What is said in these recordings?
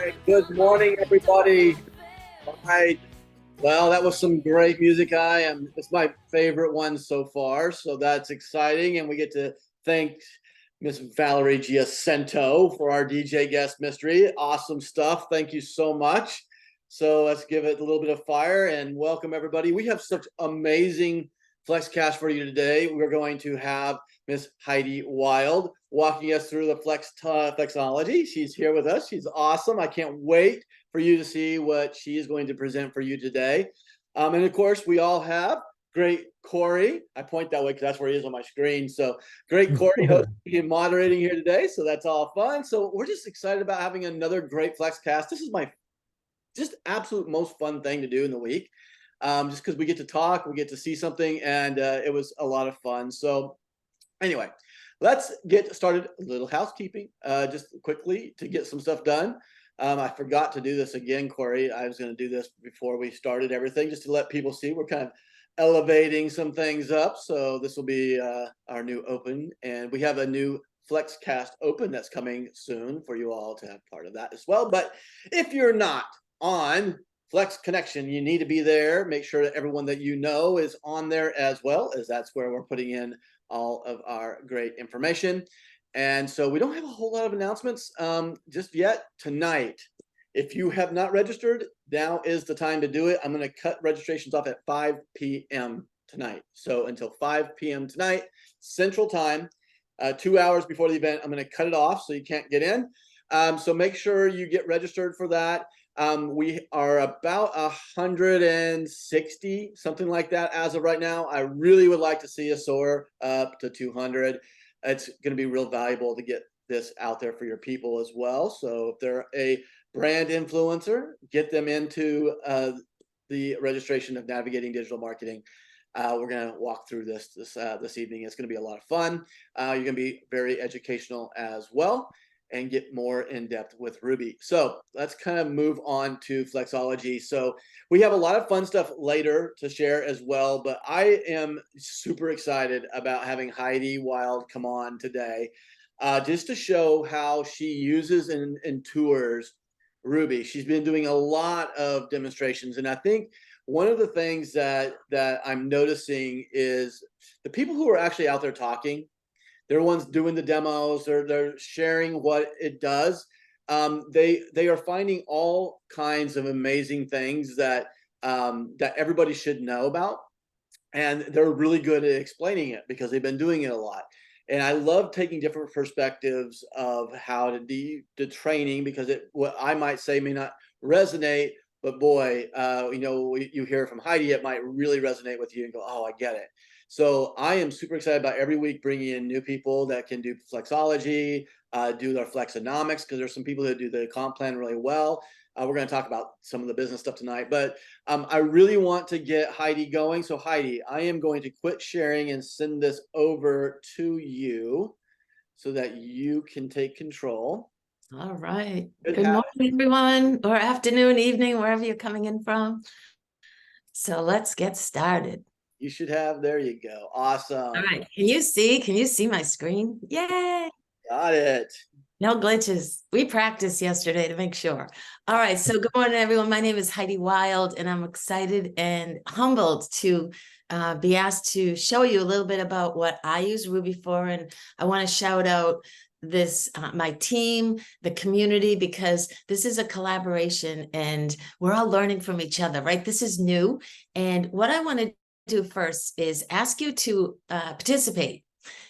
right, good morning, everybody. All right. Well, that was some great music. It's my favorite one so far, so that's exciting. And we get to thank Miss Valerie Giacento for our DJ guest mystery. Awesome stuff. Thank you so much. So let's give it a little bit of fire and welcome everybody. We have such amazing FlexCast for you today. We're going to have Miss Heidi Wilde walking us through the flexology. She's here with us. She's awesome. I can't wait for you to see what she is going to present for you today. And of course, we all have great Corey. I point that way because that's where he is on my screen. So great Corey hosting and moderating here today. So that's all fun. So we're just excited about having another great FlexCast. This is my just absolute most fun thing to do in the week. Just because we get to talk, we get to see something, and it was a lot of fun. So anyway, let's get started. A little housekeeping, just quickly to get some stuff done. I forgot to do this again, Corey. I was going to do this before we started everything, just to let people see we're kind of elevating some things up. So this will be our new open, and we have a new FlexCast open that's coming soon for you all to have part of that as well. But if you're not on Flex Connection, you need to be there. Make sure that everyone that you know is on there as well, as that's where we're putting in all of our great information. And so we don't have a whole lot of announcements just yet tonight. If you have not registered, now is the time to do it. I'm going to cut registrations off at 5 p.m. tonight. So until 5 p.m. tonight, Central Time, 2 hours before the event, I'm going to cut it off so you can't get in. So make sure you get registered for that. We are about 160, something like that as of right now. I really would like to see us soar up to 200. It's going to be real valuable to get this out there for your people as well. So if they're a brand influencer, get them into the registration of Navigating Digital Marketing. We're going to walk through this evening. It's going to be a lot of fun. You're going to be very educational as well and get more in depth with Ruby. So let's kind of move on to Flexology. So we have a lot of fun stuff later to share as well, but I am super excited about having Heidi Wilde come on today, just to show how she uses and tours Ruby. She's been doing a lot of demonstrations, and I think one of the things that I'm noticing is the people who are actually out there talking, they're the ones doing the demos, they're sharing what it does. They are finding all kinds of amazing things that that everybody should know about, and they're really good at explaining it because they've been doing it a lot. And I love taking different perspectives of how to do the training, because what I might say may not resonate, but boy, you hear from Heidi, it might really resonate with you and go, oh, I get it. So I am super excited about every week bringing in new people that can do flexology, do their flexonomics, because there's some people that do the comp plan really well. We're going to talk about some of the business stuff tonight, but I really want to get Heidi going. So Heidi, I am going to quit sharing and send this over to you so that you can take control. All right. Good morning, everyone, or afternoon, evening, wherever you're coming in from. So let's get started. You should have, there you go. Awesome. All right. Can you see my screen? Yay. Got it. No glitches. We practiced yesterday to make sure. All right. So good morning, everyone. My name is Heidi Wilde, and I'm excited and humbled to be asked to show you a little bit about what I use Ruby for. And I want to shout out this my team, the community, because this is a collaboration and we're all learning from each other, right? This is new. And what I want to do first is ask you to participate,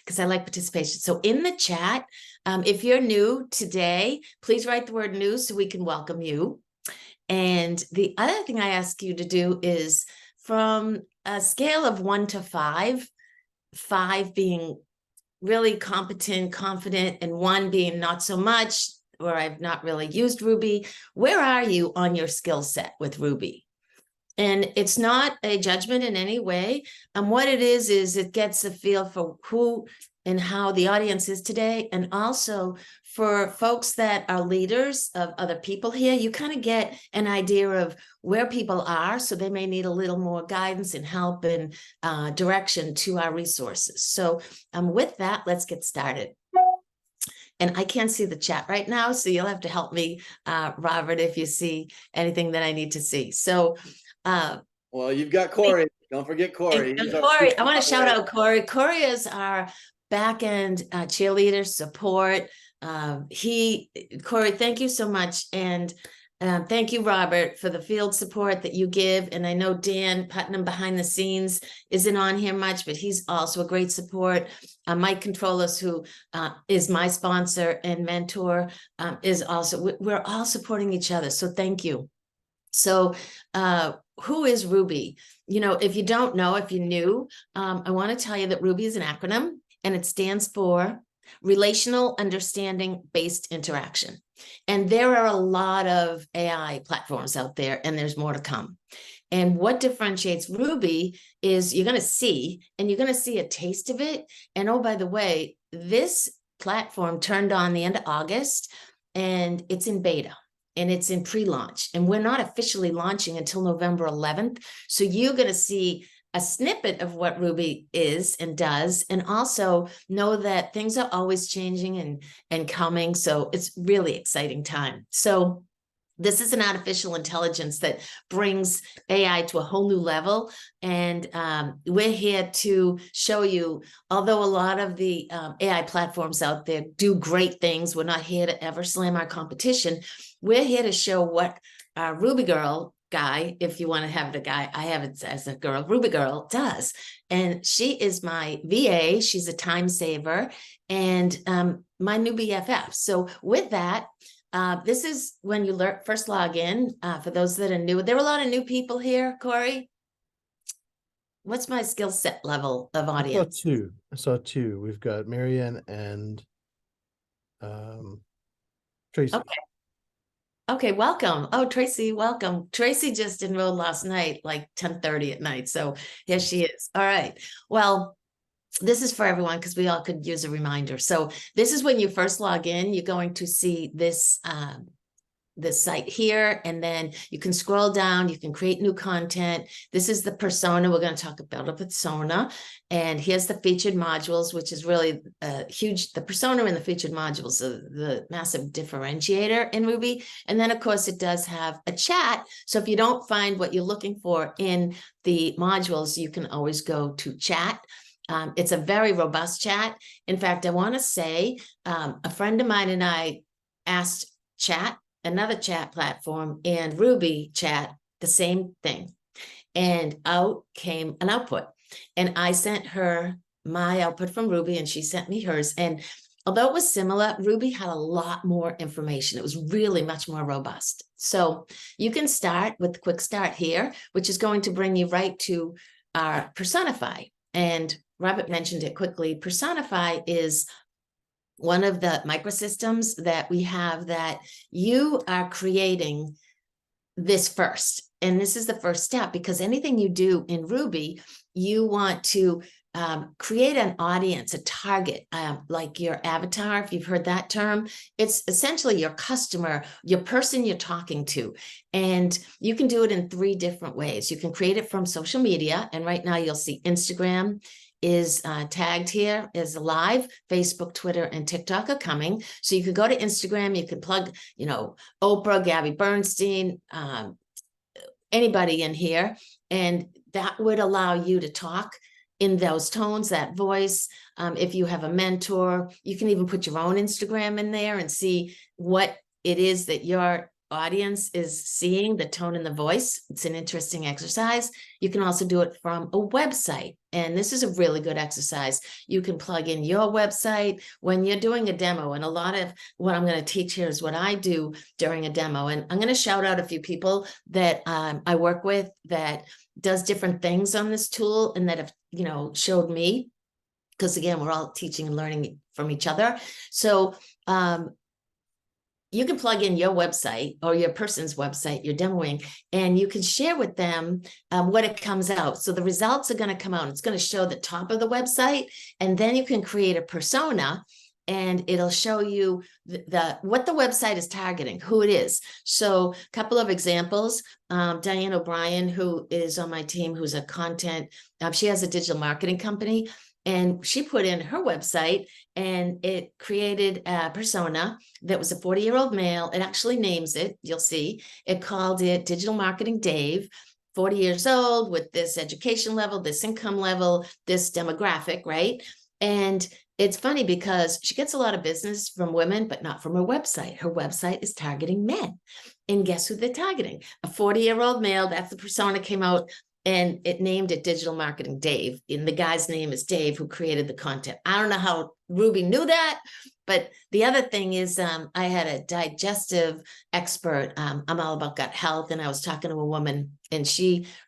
because I like participation. So in the chat, if you're new today, please write the word new so we can welcome you. And the other thing I ask you to do is, from a scale of 1 to 5, 5 being really competent, confident, and 1 being not so much, or I've not really used Ruby, where are you on your skill set with Ruby? And it's not a judgment in any way. What it is it gets a feel for who and how the audience is today. And also for folks that are leaders of other people here, you kind of get an idea of where people are. So they may need a little more guidance and help and direction to our resources. So with that, let's get started. And I can't see the chat right now, so you'll have to help me, Robert, if you see anything that I need to see. So, well, you've got Corey. Don't forget Corey. and Corey, I want to shout out Corey. Corey is our back end cheerleader support. Corey, thank you so much. And thank you, Robert, for the field support that you give. And I know Dan Putnam behind the scenes isn't on here much, but he's also a great support. Mike Controllers, who is my sponsor and mentor, is also, we're all supporting each other. So thank you. So who is RUBI? You know, if you don't know, if you're new, I want to tell you that RUBI is an acronym, and it stands for Relational Understanding Based Interaction. And there are a lot of AI platforms out there, and there's more to come. And what differentiates RUBI is you're going to see a taste of it. And oh, by the way, this platform turned on the end of August, and it's in beta. And it's in pre-launch, and we're not officially launching until November 11th. So you're going to see a snippet of what RUBI is and does, and also know that things are always changing and coming. So it's really exciting time. So this is an artificial intelligence that brings AI to a whole new level. And we're here to show you, although a lot of the AI platforms out there do great things, we're not here to ever slam our competition. We're here to show what our RUBI Girl guy, if you want to have it a guy, I have it as a girl, RUBI Girl does. And she is my VA. She's a time saver and my new BFF. So with that, this is when you first log in. For those that are new, there are a lot of new people here. Corey, what's my skill set level of audience? I saw two. We've got Marianne and Tracy. Okay, welcome. Oh, Tracy, welcome. Tracy just enrolled last night, like 10:30 at night. So here she is. All right. Well, this is for everyone because we all could use a reminder. So this is when you first log in, you're going to see this site here, and then you can scroll down, you can create new content. This is the persona. We're going to talk about a persona, and here's the featured modules, which is really huge. The persona and the featured modules are the massive differentiator in RUBI. And then of course it does have a chat. So if you don't find what you're looking for in the modules, you can always go to chat. It's a very robust chat. In fact, I want to say a friend of mine and I asked chat, another chat platform, and RUBI chat the same thing, and out came an output. And I sent her my output from RUBI, and she sent me hers. And although it was similar, RUBI had a lot more information. It was really much more robust. So you can start with the quick start here, which is going to bring you right to our Personify. And Robert mentioned it quickly. Personify is one of the microsystems that we have that you are creating this first. And this is the first step, because anything you do in RUBI, you want to create an audience, a target, like your avatar, if you've heard that term. It's essentially your customer, your person you're talking to. And you can do it in 3 different ways. You can create it from social media. And right now you'll see Instagram is tagged here as live. Facebook, Twitter, and TikTok are coming. So you could go to Instagram, you can plug, you know, Oprah, Gabby Bernstein, anybody in here, and that would allow you to talk in those tones, that voice. If you have a mentor, you can even put your own Instagram in there and see what it is that your audience is seeing, the tone and the voice. It's an interesting exercise. You can also do it from a website. And this is a really good exercise. You can plug in your website when you're doing a demo. And a lot of what I'm going to teach here is what I do during a demo. And I'm going to shout out a few people that I work with that does different things on this tool and that have, you know, showed me, because again, we're all teaching and learning from each other. So you can plug in your website or your person's website you're demoing, and you can share with them what it comes out. So the results are going to come out. It's going to show the top of the website, and then you can create a persona, and it'll show you what the website is targeting, who it is. So a couple of examples. Diane O'Brien, who is on my team, who's a content, she has a digital marketing company. And she put in her website, and it created a persona that was a 40-year-old male. It actually names it, you'll see. It called it Digital Marketing Dave, 40 years old with this education level, this income level, this demographic, right? And it's funny because she gets a lot of business from women, but not from her website. Her website is targeting men. And guess who they're targeting? A 40-year-old male. That's the persona came out, and it named it Digital Marketing Dave. And the guy's name is Dave, who created the content. I don't know how Ruby knew that, but the other thing is I had a digestive expert. I'm all about gut health, and I was talking to a woman, and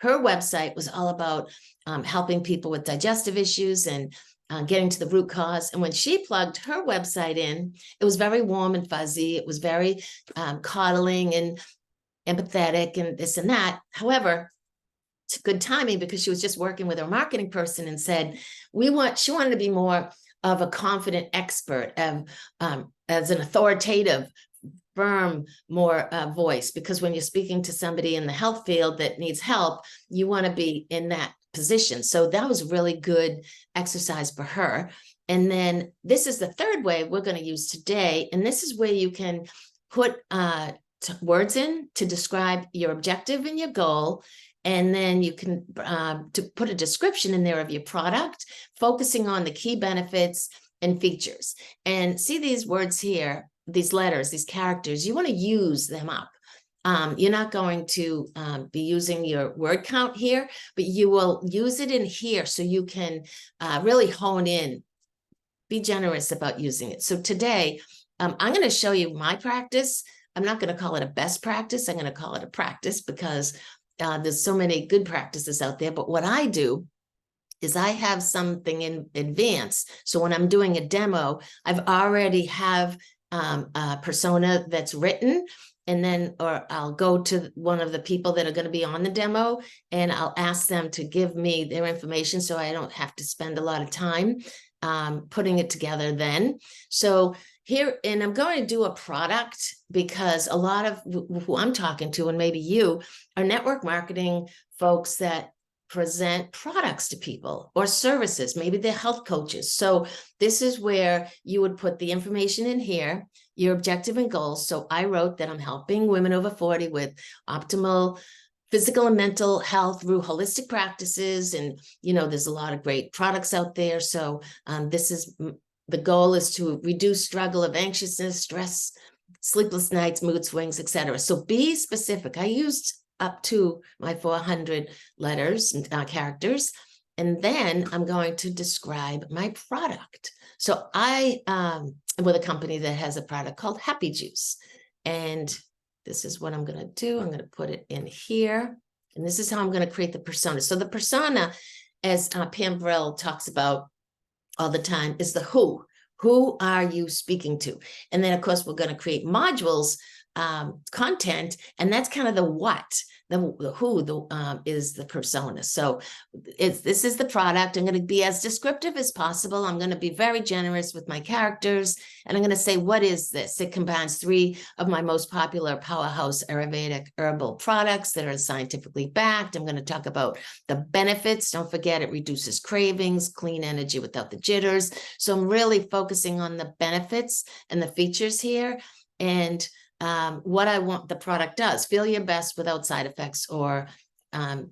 her website was all about helping people with digestive issues and getting to the root cause. And when she plugged her website in, it was very warm and fuzzy. It was very coddling and empathetic and this and that. However, it's good timing because she was just working with her marketing person and said, she wanted to be more of a confident expert as an authoritative, firm, more voice, because when you're speaking to somebody in the health field that needs help, you want to be in that position. So that was really good exercise for her. And then this is the third way we're going to use today. And this is where you can put words in to describe your objective and your goal. And then you can to put a description in there of your product, focusing on the key benefits and features. And see these words here, these letters, these characters, you want to use them up. You're not going to be using your word count here, but you will use it in here so you can really hone in, be generous about using it. So today, I'm going to show you my practice. I'm not going to call it a best practice. I'm going to call it a practice because there's so many good practices out there. But what I do is I have something in advance. So when I'm doing a demo, I've already have a persona that's written, and then, or I'll go to one of the people that are going to be on the demo, and I'll ask them to give me their information so I don't have to spend a lot of time putting it together then. So here, and I'm going to do a product because a lot of who I'm talking to, and maybe you, are network marketing folks that present products to people or services. Maybe they're health coaches. So this is where you would put the information in here, your objective and goals. So I wrote that I'm helping women over 40 with optimal physical and mental health through holistic practices. And, there's a lot of great products out there. So the goal is to reduce struggle of anxiousness, stress, sleepless nights, mood swings, etc. So be specific. I used up to my 400 letters and characters. And then I'm going to describe my product. So I am with a company that has a product called Happy Juice. And this is what I'm going to do. I'm going to put it in here. And this is how I'm going to create the persona. So the persona, as Pam Brill talks about all the time, is the who. Who are you speaking to? And then, of course, we're going to create modules, content, and that's kind of the what. The who is the persona. So this is the product. I'm going to be as descriptive as possible. I'm going to be very generous with my characters. And I'm going to say, what is this? It combines 3 of my most popular powerhouse Ayurvedic herbal products that are scientifically backed. I'm going to talk about the benefits. Don't forget, it reduces cravings, clean energy without the jitters. So I'm really focusing on the benefits and the features here. And what I want the product does, feel your best without side effects or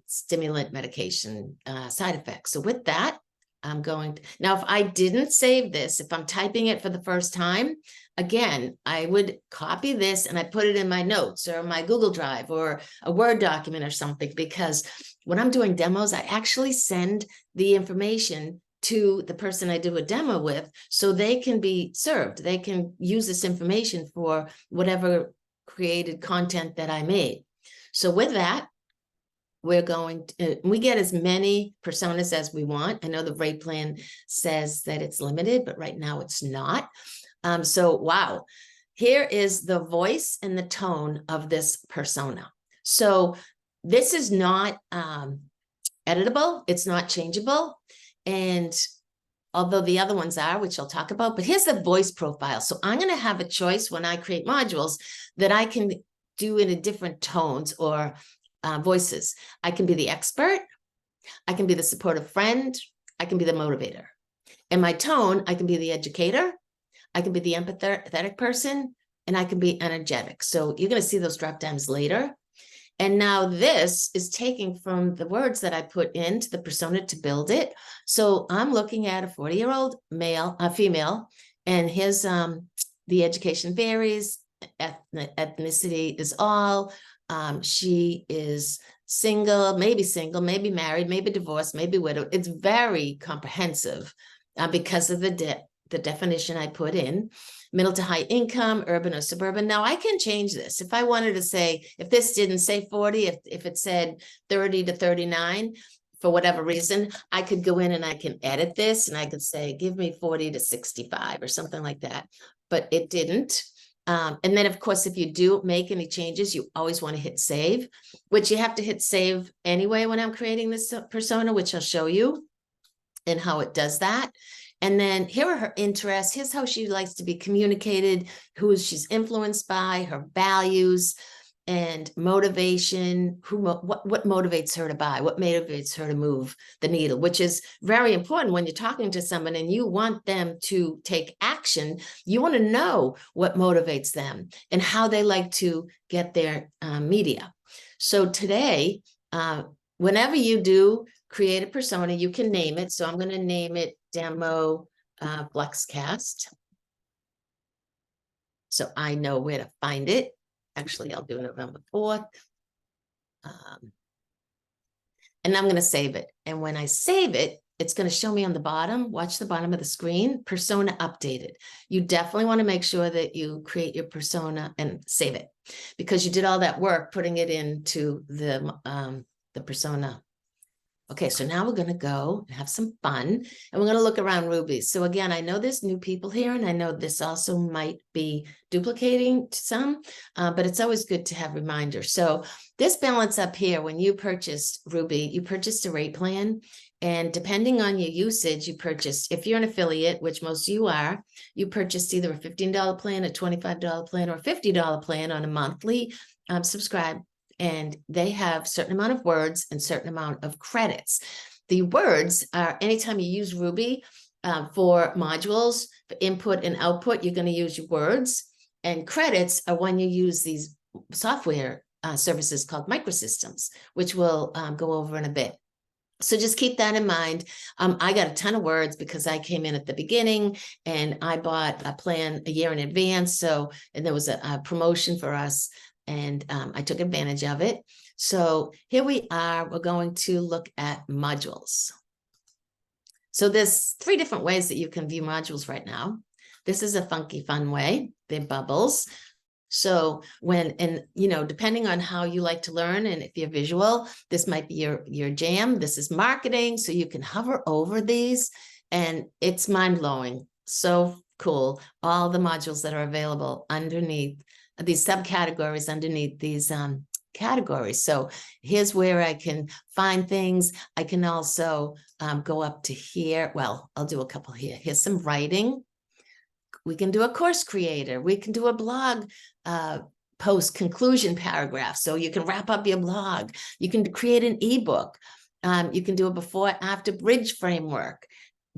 stimulant medication side effects. So with that, I'm going to, now if I didn't save this, if I'm typing it for the first time, again, I would copy this and I put it in my notes or my Google Drive or a Word document or something, because when I'm doing demos, I actually send the information to the person I do a demo with so they can be served. They can use this information for whatever created content that I made. So with that, we get as many personas as we want. I know the rate plan says that it's limited, but right now it's not. So wow, here is the voice and the tone of this persona. So this is not editable. It's not changeable. And although the other ones are, which I'll talk about, but here's the voice profile. So I'm going to have a choice when I create modules that I can do in a different tones or voices. I can be the expert. I can be the supportive friend. I can be the motivator. And my tone, I can be the educator, I can be the empathetic person, and I can be energetic. So you're going to see those drop downs later. And now this is taking from the words that I put into the persona to build it. So I'm looking at a 40-year-old male, female, and his the education varies, ethnicity is all. She is single, maybe married, maybe divorced, maybe widowed. It's very comprehensive because of the definition I put in. Middle to high income, urban or suburban. Now I can change this. If I wanted to say, if this didn't say 40, if it said 30 to 39, for whatever reason, I could go in and I can edit this and I could say, give me 40 to 65 or something like that, but it didn't. And then of course, if you do make any changes, you always want to hit save, which you have to hit save anyway when I'm creating this persona, which I'll show you and how it does that. And then here are her interests. Here's how she likes to be communicated, who she's influenced by, her values and motivation, what motivates her to buy, what motivates her to move the needle, which is very important when you're talking to someone and you want them to take action. You want to know what motivates them and how they like to get their media. So today, whenever you do create a persona, you can name it. So I'm going to name it Demo FLEXCAST. So I know where to find it. Actually, I'll do November 4th. And I'm going to save it. And when I save it, it's going to show me on the bottom, watch the bottom of the screen, persona updated. You definitely want to make sure that you create your persona and save it because you did all that work putting it into the persona. Okay, so now we're going to go and have some fun and we're going to look around Ruby. So again, I know there's new people here and I know this also might be duplicating some, but it's always good to have reminders. So this balance up here, when you purchased Ruby, you purchased a rate plan. And depending on your usage, you purchased, if you're an affiliate, which most of you are, you purchased either a $15 plan, a $25 plan, or a $50 plan on a monthly subscribe. And they have a certain amount of words and certain amount of credits. The words are anytime you use Ruby for modules, for input and output, you're going to use your words. And credits are when you use these software services called microsystems, which we'll go over in a bit. So just keep that in mind. I got a ton of words because I came in at the beginning and I bought a plan a year in advance. So, and there was a promotion for us. And I took advantage of it. So here we are, we're going to look at modules. So there's 3 different ways that you can view modules right now. This is a funky, fun way, they're bubbles. So depending on how you like to learn and if you're visual, this might be your jam. This is marketing. So you can hover over these and it's mind blowing. So cool. All the modules that are available underneath these subcategories underneath these categories. So here's where I can find things. I can also go up to here. Well, I'll do a couple here. Here's some writing. We can do a course creator. We can do a blog post conclusion paragraph. So you can wrap up your blog. You can create an ebook. You can do a before after bridge framework.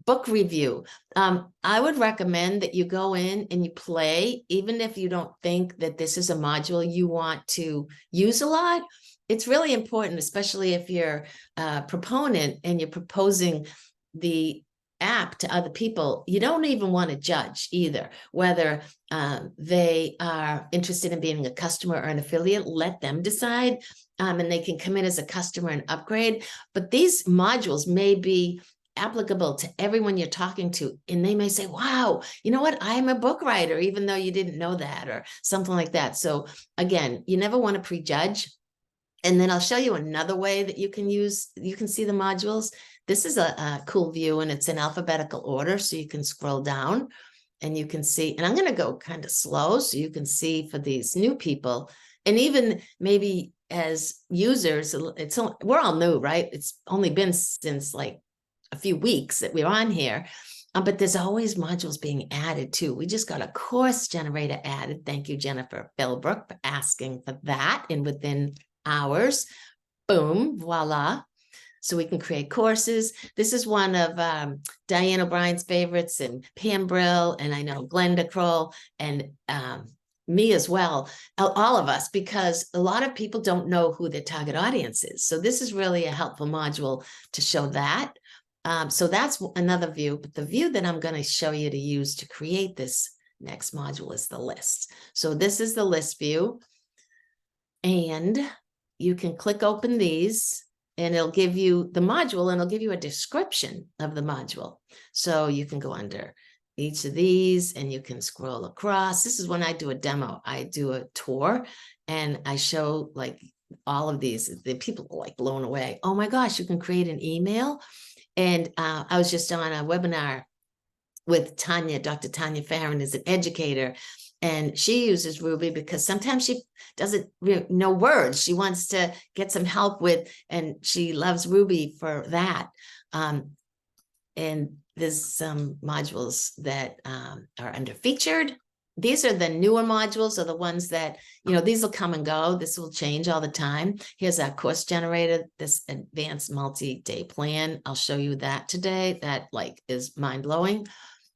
Book review. I would recommend that you go in and you play, even if you don't think that this is a module you want to use a lot. It's really important, especially if you're a proponent and you're proposing the app to other people. You don't even want to judge either, whether they are interested in being a customer or an affiliate. Let them decide, and they can come in as a customer and upgrade. But these modules may be applicable to everyone you're talking to. And they may say, wow, you know what? I'm a book writer, even though you didn't know that or something like that. So again, you never want to prejudge. And then I'll show you another way that you can see the modules. This is a cool view and it's in alphabetical order. So you can scroll down and you can see, and I'm going to go kind of slow so you can see for these new people. And even maybe as users, we're all new, right? It's only been since like a few weeks that we're on here, but there's always modules being added too. We just got a course generator added. Thank you, Jennifer Philbrook, for asking for that. And within hours, boom, voila. so we can create courses. This is one of Diane O'Brien's favorites, and Pam Brill, and I know Glenda Kroll, and me as well, all of us, because a lot of people don't know who their target audience is. So this is really a helpful module to show that. So that's another view, but the view that I'm going to show you to use to create this next module is the list. So this is the list view, and you can click open these, and it'll give you the module, and it'll give you a description of the module. So you can go under each of these and you can scroll across. This is when I do a demo. I do a tour and I show like all of these. The people are like blown away. Oh my gosh, you can create an email. And I was just on a webinar with Tanya. Dr. Tanya Farron is an educator, and she uses Ruby because sometimes she doesn't know words. She wants to get some help with, and she loves Ruby for that. And there's some modules that are under featured. These are the newer modules, or the ones that, these will come and go. This will change all the time. Here's our course generator, this advanced multi-day plan. I'll show you that today. That is mind-blowing.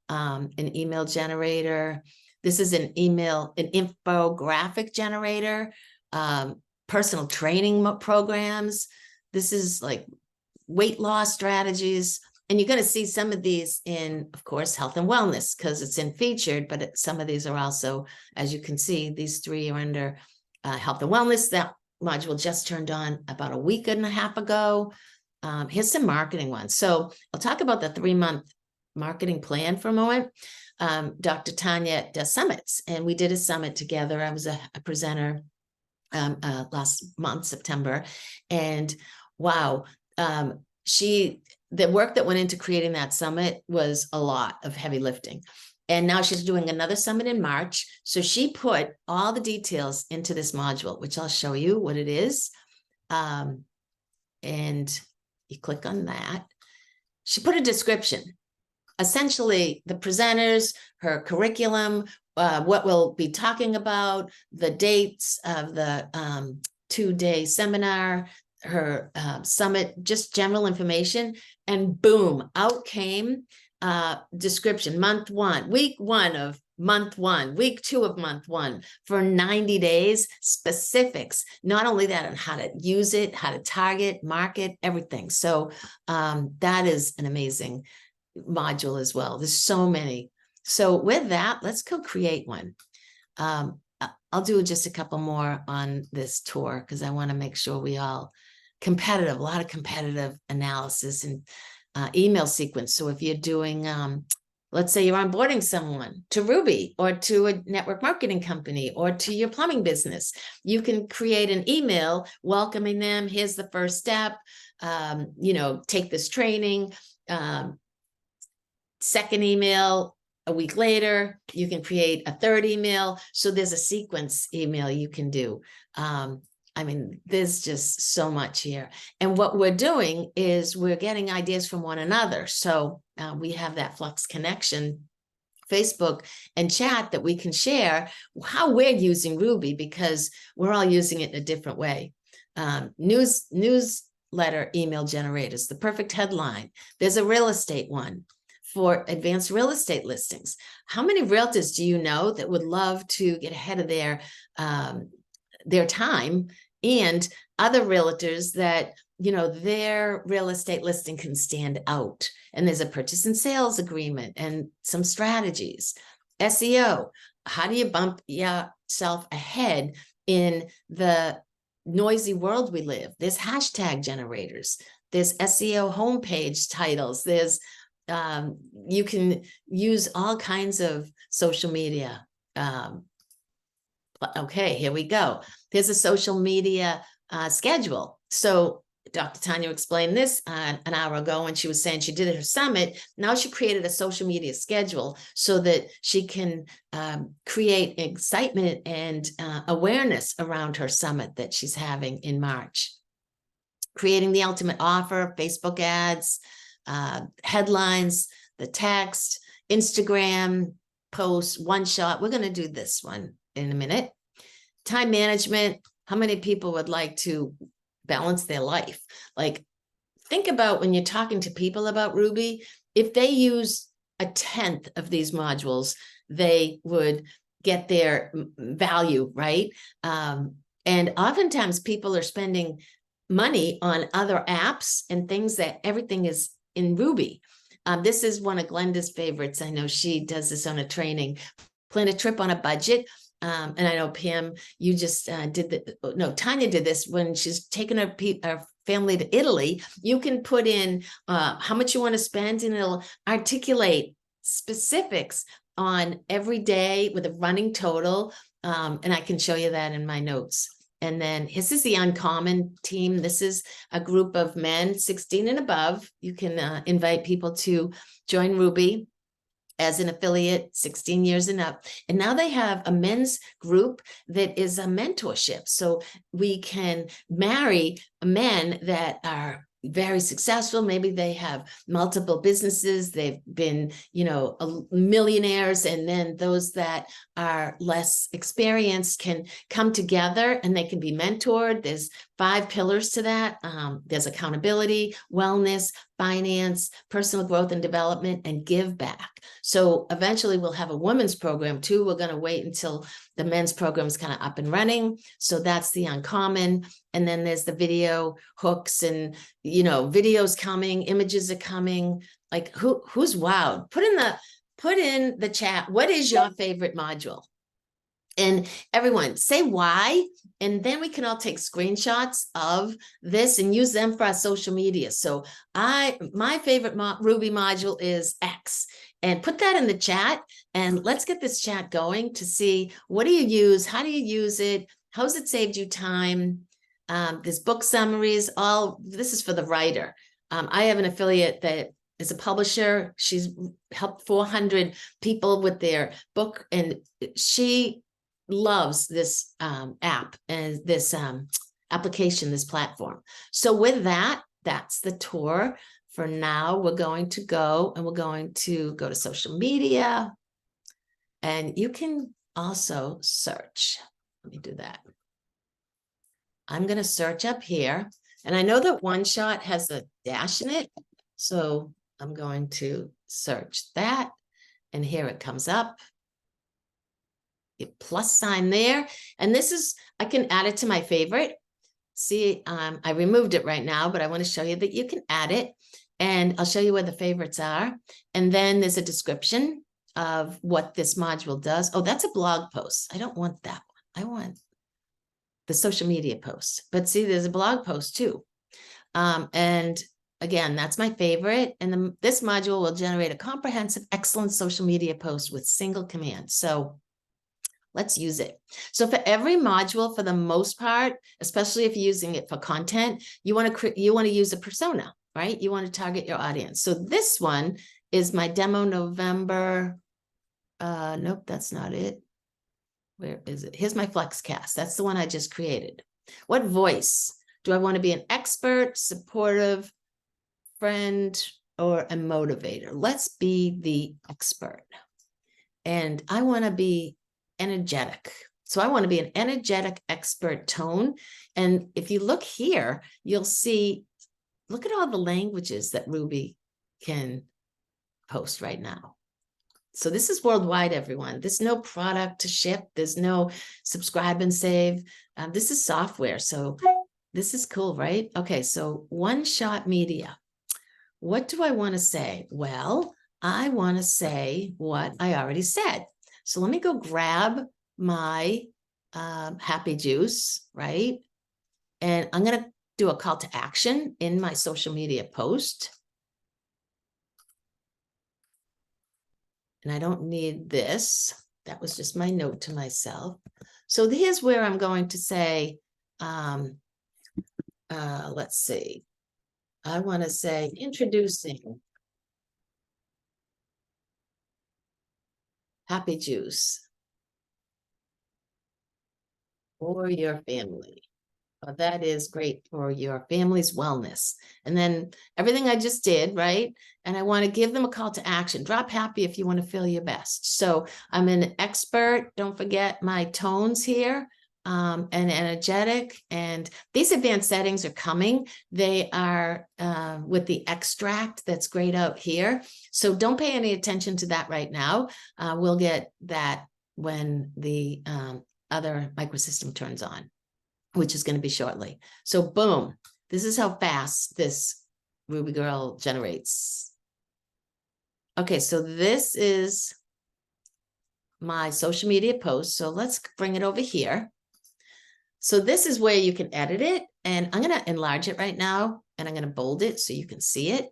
An email generator. This is an infographic generator, personal training programs. This is like weight loss strategies. And you're going to see some of these in, of course, health and wellness, because it's in featured, but some of these are also, as you can see, these three are under health and wellness. That module just turned on about a week and a half ago. Here's some marketing ones. So I'll talk about the 3-month marketing plan for a moment. Dr. Tanya does summits, and we did a summit together. I was a presenter last month, September, and wow, the work that went into creating that summit was a lot of heavy lifting. And now she's doing another summit in March. So she put all the details into this module, which I'll show you what it is. And you click on that. She put a description, essentially the presenters, her curriculum, what we'll be talking about, the dates of the 2-day seminar, her summit, just general information, and boom, out came description, month 1, week 1 of month 1, week 2 of month 1 for 90 days, specifics, not only that, on how to use it, how to target, market, everything. So that is an amazing module as well. There's so many. So with that, let's go create one. I'll do just a couple more on this tour because I want to make sure we all a lot of competitive analysis and email sequence. So if you're doing, let's say you're onboarding someone to Ruby or to a network marketing company or to your plumbing business, you can create an email welcoming them. Here's the first step, take this training. Second email, a week later, you can create a third email. So there's a sequence email you can do. There's just so much here. And what we're doing is we're getting ideas from one another. So we have that Flex Connection, Facebook and chat that we can share how we're using Ruby, because we're all using it in a different way. Newsletter email generators, the perfect headline. There's a real estate one for advanced real estate listings. How many realtors do you know that would love to get ahead of their time, and other realtors that, their real estate listing can stand out? And there's a purchase and sales agreement and some strategies. SEO, how do you bump yourself ahead in the noisy world we live? There's hashtag generators. There's SEO homepage titles. There's you can use all kinds of social media. Okay, here we go. There's a social media schedule. So Dr. Tanya explained this an hour ago when she was saying she did her summit. Now she created a social media schedule so that she can create excitement and awareness around her summit that she's having in March. Creating the ultimate offer, Facebook ads, headlines, the text, Instagram posts, one shot. We're going to do this one in a minute. Time management. How many people would like to balance their life? Like think about when you're talking to people about Ruby, if they use 1/10 of these modules, they would get their value, right? And oftentimes people are spending money on other apps and things that everything is in Ruby. This is one of Glenda's favorites. I know she does this on a training. Plan a trip on a budget. And I know Pam, you just Tanya did this when she's taken her family to Italy. You can put in how much you want to spend, and it'll articulate specifics on every day with a running total. And I can show you that in my notes. And then this is the Uncommon team. This is a group of men 16 and above. You can invite people to join Ruby as an affiliate, 16 years and up. And now they have a men's group that is a mentorship. So we can marry men that are very successful. Maybe they have multiple businesses. They've been, millionaires. And then those that are less experienced can come together and they can be mentored. There's 5 pillars to that. There's accountability, wellness, finance, personal growth and development, and give back. So eventually we'll have a women's program too. We're going to wait until the men's program is kind of up and running. So that's the Uncommon. And then there's the video hooks and, videos coming, images are coming. Like who's wowed? Put in the chat, what is your favorite module? And everyone say why, and then we can all take screenshots of this and use them for our social media. So my favorite Ruby module is X, and put that in the chat, and let's get this chat going to see, what do you use? How do you use it? How's it saved you time? There's book summaries. This is for the writer. I have an affiliate that is a publisher. She's helped 400 people with their book, and she loves this app and this application, this platform. So with that, that's the tour. For now, we're going to go to social media, and you can also search. Let me do that. I'm going to search up here, and I know that One Shot has a dash in it. So I'm going to search that, and here it comes up. Plus sign there. And this is, I can add it to my favorite. See, I removed it right now, but I want to show you that you can add it, and I'll show you where the favorites are. And then there's a description of what this module does. Oh, that's a blog post. I don't want that one. I want the social media post, but see, there's a blog post too. And again, that's my favorite. And this module will generate a comprehensive, excellent social media post with single command. So let's use it. So for every module, for the most part, especially if you're using it for content, you want to use a persona, right? You want to target your audience. So this one is my demo November. Nope, that's not it. Where is it? Here's my FLEXCAST. That's the one I just created. What voice? Do I want to be an expert, supportive, friend, or a motivator? Let's be the expert. And I want to be energetic. So I want to be an energetic expert tone. And if you look here, you'll see, look at all the languages that Ruby can post right now. So this is worldwide, everyone. There's no product to ship. There's no subscribe and save. This is software. So this is cool, right? Okay, so One Shot Media. What do I want to say? Well, I want to say what I already said. So let me go grab my Happy Juice, right? And I'm going to do a call to action in my social media post. And I don't need this. That was just my note to myself. So here's where I'm going to say, let's see. I want to say introducing Happy Juice for your family. Well, that is great for your family's wellness. And then everything I just did, right? And I want to give them a call to action. Drop happy if you want to feel your best. So I'm an expert. Don't forget my tones here. and energetic. And these advanced settings are coming. They are with the extract that's grayed out here. So don't pay any attention to that right now. We'll get that when the other microsystem turns on, which is going to be shortly. So boom, this is how fast this Ruby girl generates. Okay, so this is my social media post. So let's bring it over here. So this is where you can edit it, and I'm going to enlarge it right now, and I'm going to bold it so you can see it.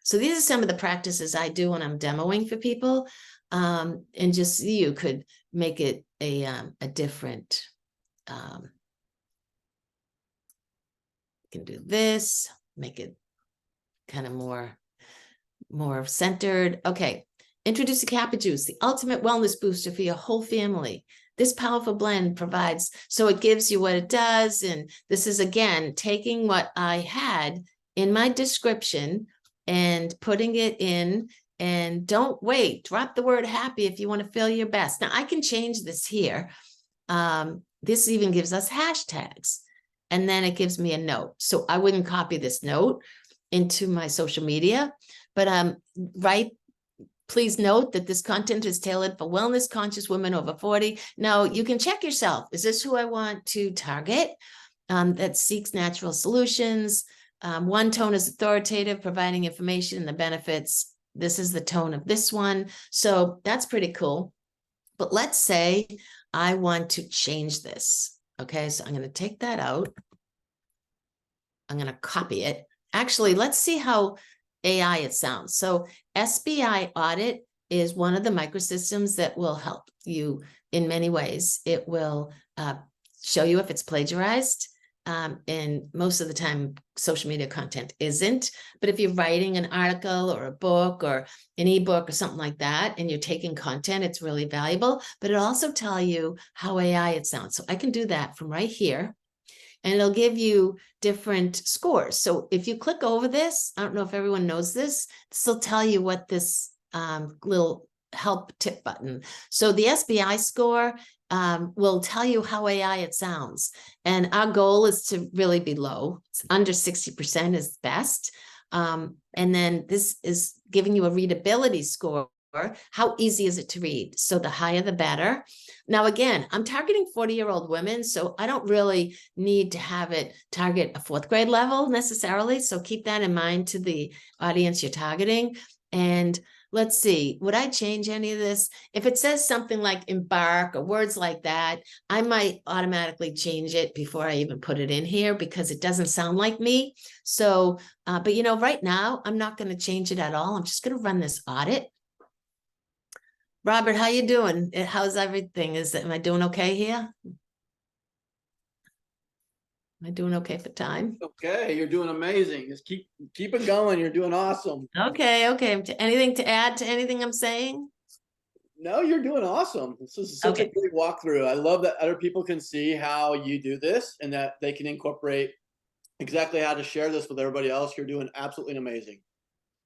So these are some of the practices I do when I'm demoing for people, and just you could make it a different. You can do this, make it kind of more centered. Okay, introduce the Kappa Juice, the ultimate wellness booster for your whole family. This powerful blend provides, so it gives you what it does. And this is, again, taking what I had in my description and putting it in. And don't wait, drop the word happy if you want to feel your best. Now I can change this here. This even gives us hashtags, and then it gives me a note. So I wouldn't copy this note into my social media, but please note that this content is tailored for wellness conscious women over 40. Now you can check yourself. Is this who I want to target? That seeks natural solutions. One tone is authoritative, providing information and the benefits. This is the tone of this one. So that's pretty cool. But let's say I want to change this. Okay, so I'm going to take that out. I'm going to copy it. Actually, let's see how AI it sounds. So SBI Audit is one of the microsystems that will help you in many ways. It will show you if it's plagiarized. And most of the time, social media content isn't. But if you're writing an article or a book or an ebook or something like that, and you're taking content, it's really valuable. But it'll also tell you how AI it sounds. So I can do that from right here. And it'll give you different scores. So if you click over this, I don't know if everyone knows this, this will tell you what this little help tip button. So the SBI score will tell you how AI it sounds. And our goal is to really be low. It's under 60% is best. And then this is giving you a readability score. How easy is it to read? So the higher, the better. Now, again, I'm targeting 40-year-old women, so I don't really need to have it target a 4th grade level necessarily. So keep that in mind to the audience you're targeting. And let's see, would I change any of this? If it says something like embark or words like that, I might automatically change it before I even put it in here because it doesn't sound like me. So, but you know, right now, I'm not going to change it at all. I'm just going to run this audit. Robert, how you doing? How's everything? Am I doing okay here? Am I doing okay for time? Okay, you're doing amazing. Just keep it going. You're doing awesome. Okay. Anything to add to anything I'm saying? No, you're doing awesome. This is such a great walkthrough. I love that other people can see how you do this and that they can incorporate exactly how to share this with everybody else. You're doing absolutely amazing.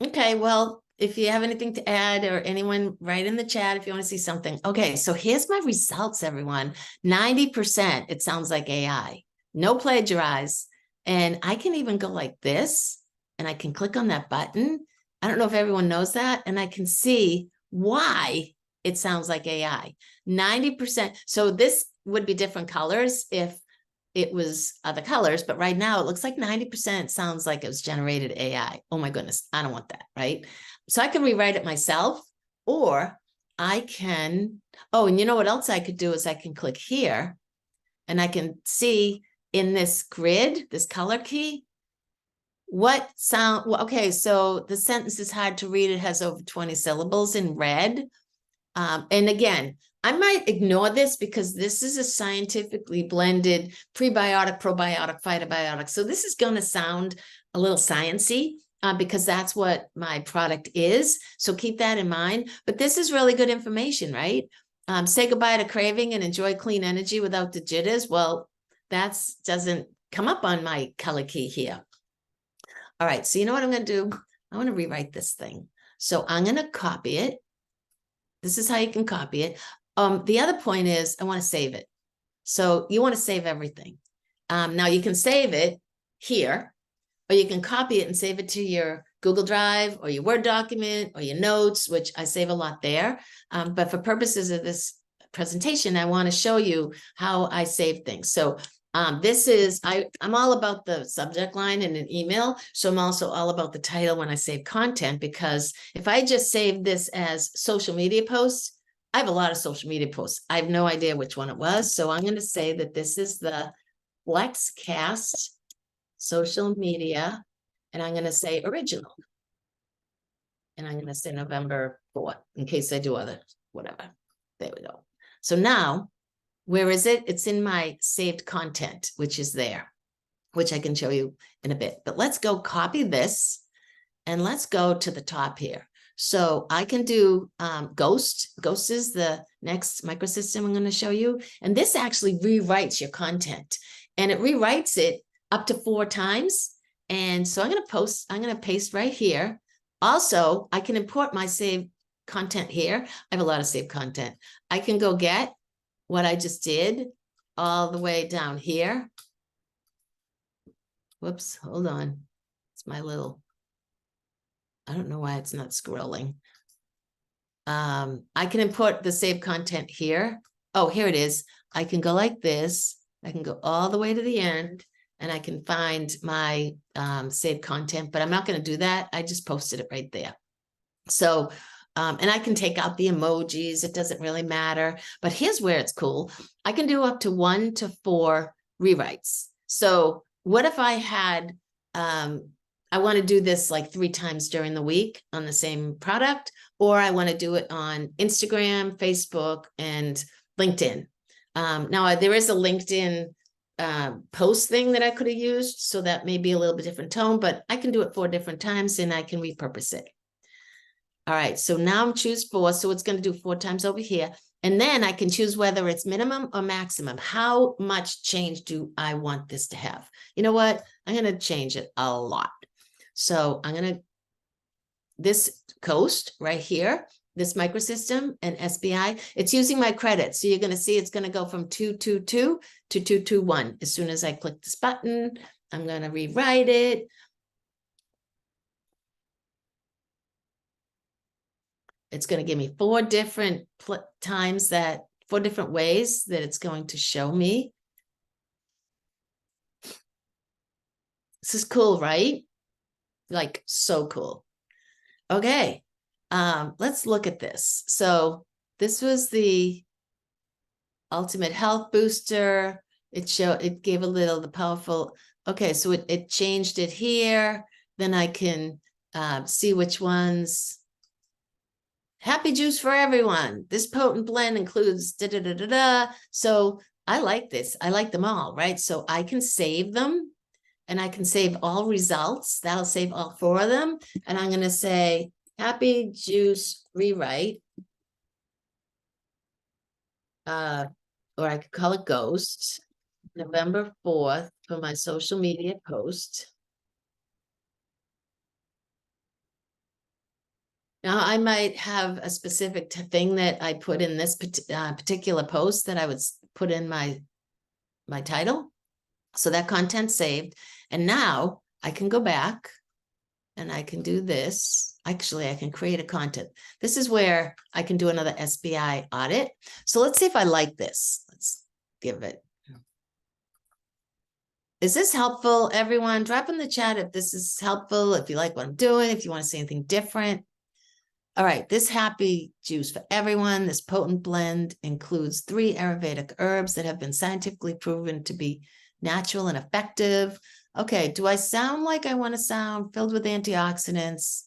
Okay, well, if you have anything to add or anyone, write in the chat if you want to see something. Okay, so here's my results, everyone. 90%, it sounds like AI. No plagiarize. And I can even go like this, and I can click on that button. I don't know if everyone knows that, and I can see why it sounds like AI. 90%. So this would be different colors if it was other colors, but right now it looks like 90% sounds like it was generated AI. Oh my goodness, I don't want that, right? So I can rewrite it myself, or I can, oh, and you know what else I could do is I can click here and I can see in this grid, this color key, what sound, okay, so the sentence is hard to read. It has over 20 syllables in red. And again, I might ignore this because this is a scientifically blended prebiotic, probiotic, phytobiotic. So this is going to sound a little sciencey because that's what my product is. So keep that in mind. But this is really good information, right? Say goodbye to craving and enjoy clean energy without the jitters. Well, that doesn't come up on my color key here. All right, so you know what I'm going to do? I want to rewrite this thing. So I'm going to copy it. This is how you can copy it. The other point is I want to save it. So you want to save everything. Now you can save it here, or you can copy it and save it to your Google Drive or your Word document or your notes, which I save a lot there. But for purposes of this presentation, I want to show you how I save things. So this is, I'm all about the subject line in an email. So I'm also all about the title when I save content, because if I just save this as social media posts, I have a lot of social media posts. I have no idea which one it was. So I'm going to say that this is the FLEXCAST social media, and I'm going to say original. And I'm going to say November 4th, in case I do other, whatever. There we go. So now, where is it? It's in my saved content, which is there, which I can show you in a bit. But let's go copy this, and let's go to the top here. So I can do Ghost. Ghost is the next microsystem I'm going to show you. And this actually rewrites your content, and it rewrites it up to 4 times. And so I'm going to paste right here. Also, I can import my saved content here. I have a lot of saved content. I can go get what I just did all the way down here. Whoops, hold on. It's my little, I don't know why it's not scrolling. I can import the saved content here. Oh, here it is. I can go like this. I can go all the way to the end, and I can find my saved content, but I'm not going to do that. I just posted it right there. So, and I can take out the emojis. It doesn't really matter, but here's where it's cool. I can do up to 1 to 4 rewrites. So what if I had, I want to do this like 3 times during the week on the same product, or I want to do it on Instagram, Facebook, and LinkedIn. Now there is a LinkedIn post thing that I could have used, so that may be a little bit different tone, but I can do it 4 different times and I can repurpose it. All right, so now I'm choose 4, so it's going to do 4 times over here. And then I can choose whether it's minimum or maximum. How much change do I want this to have? You know what? I'm going to change it a lot. So I'm going to, this coast right here, this microsystem and SBI, it's using my credits. So you're going to see it's going to go from 222 to 221. As soon as I click this button, I'm going to rewrite it. It's going to give me 4 different times that, 4 different ways that it's going to show me. This is cool, right? Like, so cool. Okay. Let's look at this. So this was the ultimate health booster. It gave a little, the powerful. Okay. So it changed it here. Then I can see which ones. Happy juice for everyone. This potent blend includes da da da da da. So I like this. I like them all, right? So I can save them, and I can save all results. That'll save all 4 of them. And I'm going to say happy juice rewrite. Or I could call it Ghost, November 4th for my social media post. Now, I might have a specific thing that I put in this particular post that I would put in my title. So that content saved. And now I can go back and I can do this. Actually, I can create a content. This is where I can do another SBI audit. So let's see if I like this. Let's give it. Is this helpful, everyone? Drop in the chat if this is helpful, if you like what I'm doing, if you want to see anything different. All right, this happy juice for everyone. This potent blend includes 3 Ayurvedic herbs that have been scientifically proven to be natural and effective. Okay, do I sound like I want to sound filled with antioxidants?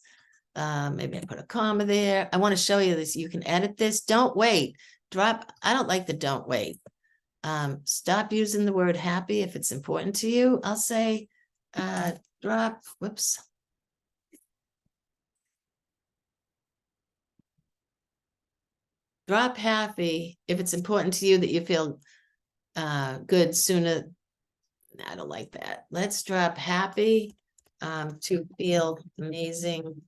Maybe I put a comma there. I want to show you this. You can edit this. Don't wait. Drop. I don't like the don't wait. Stop using the word happy if it's important to you. I'll say drop. Whoops. Drop happy if it's important to you that you feel good sooner. I don't like that. Let's drop happy to feel amazing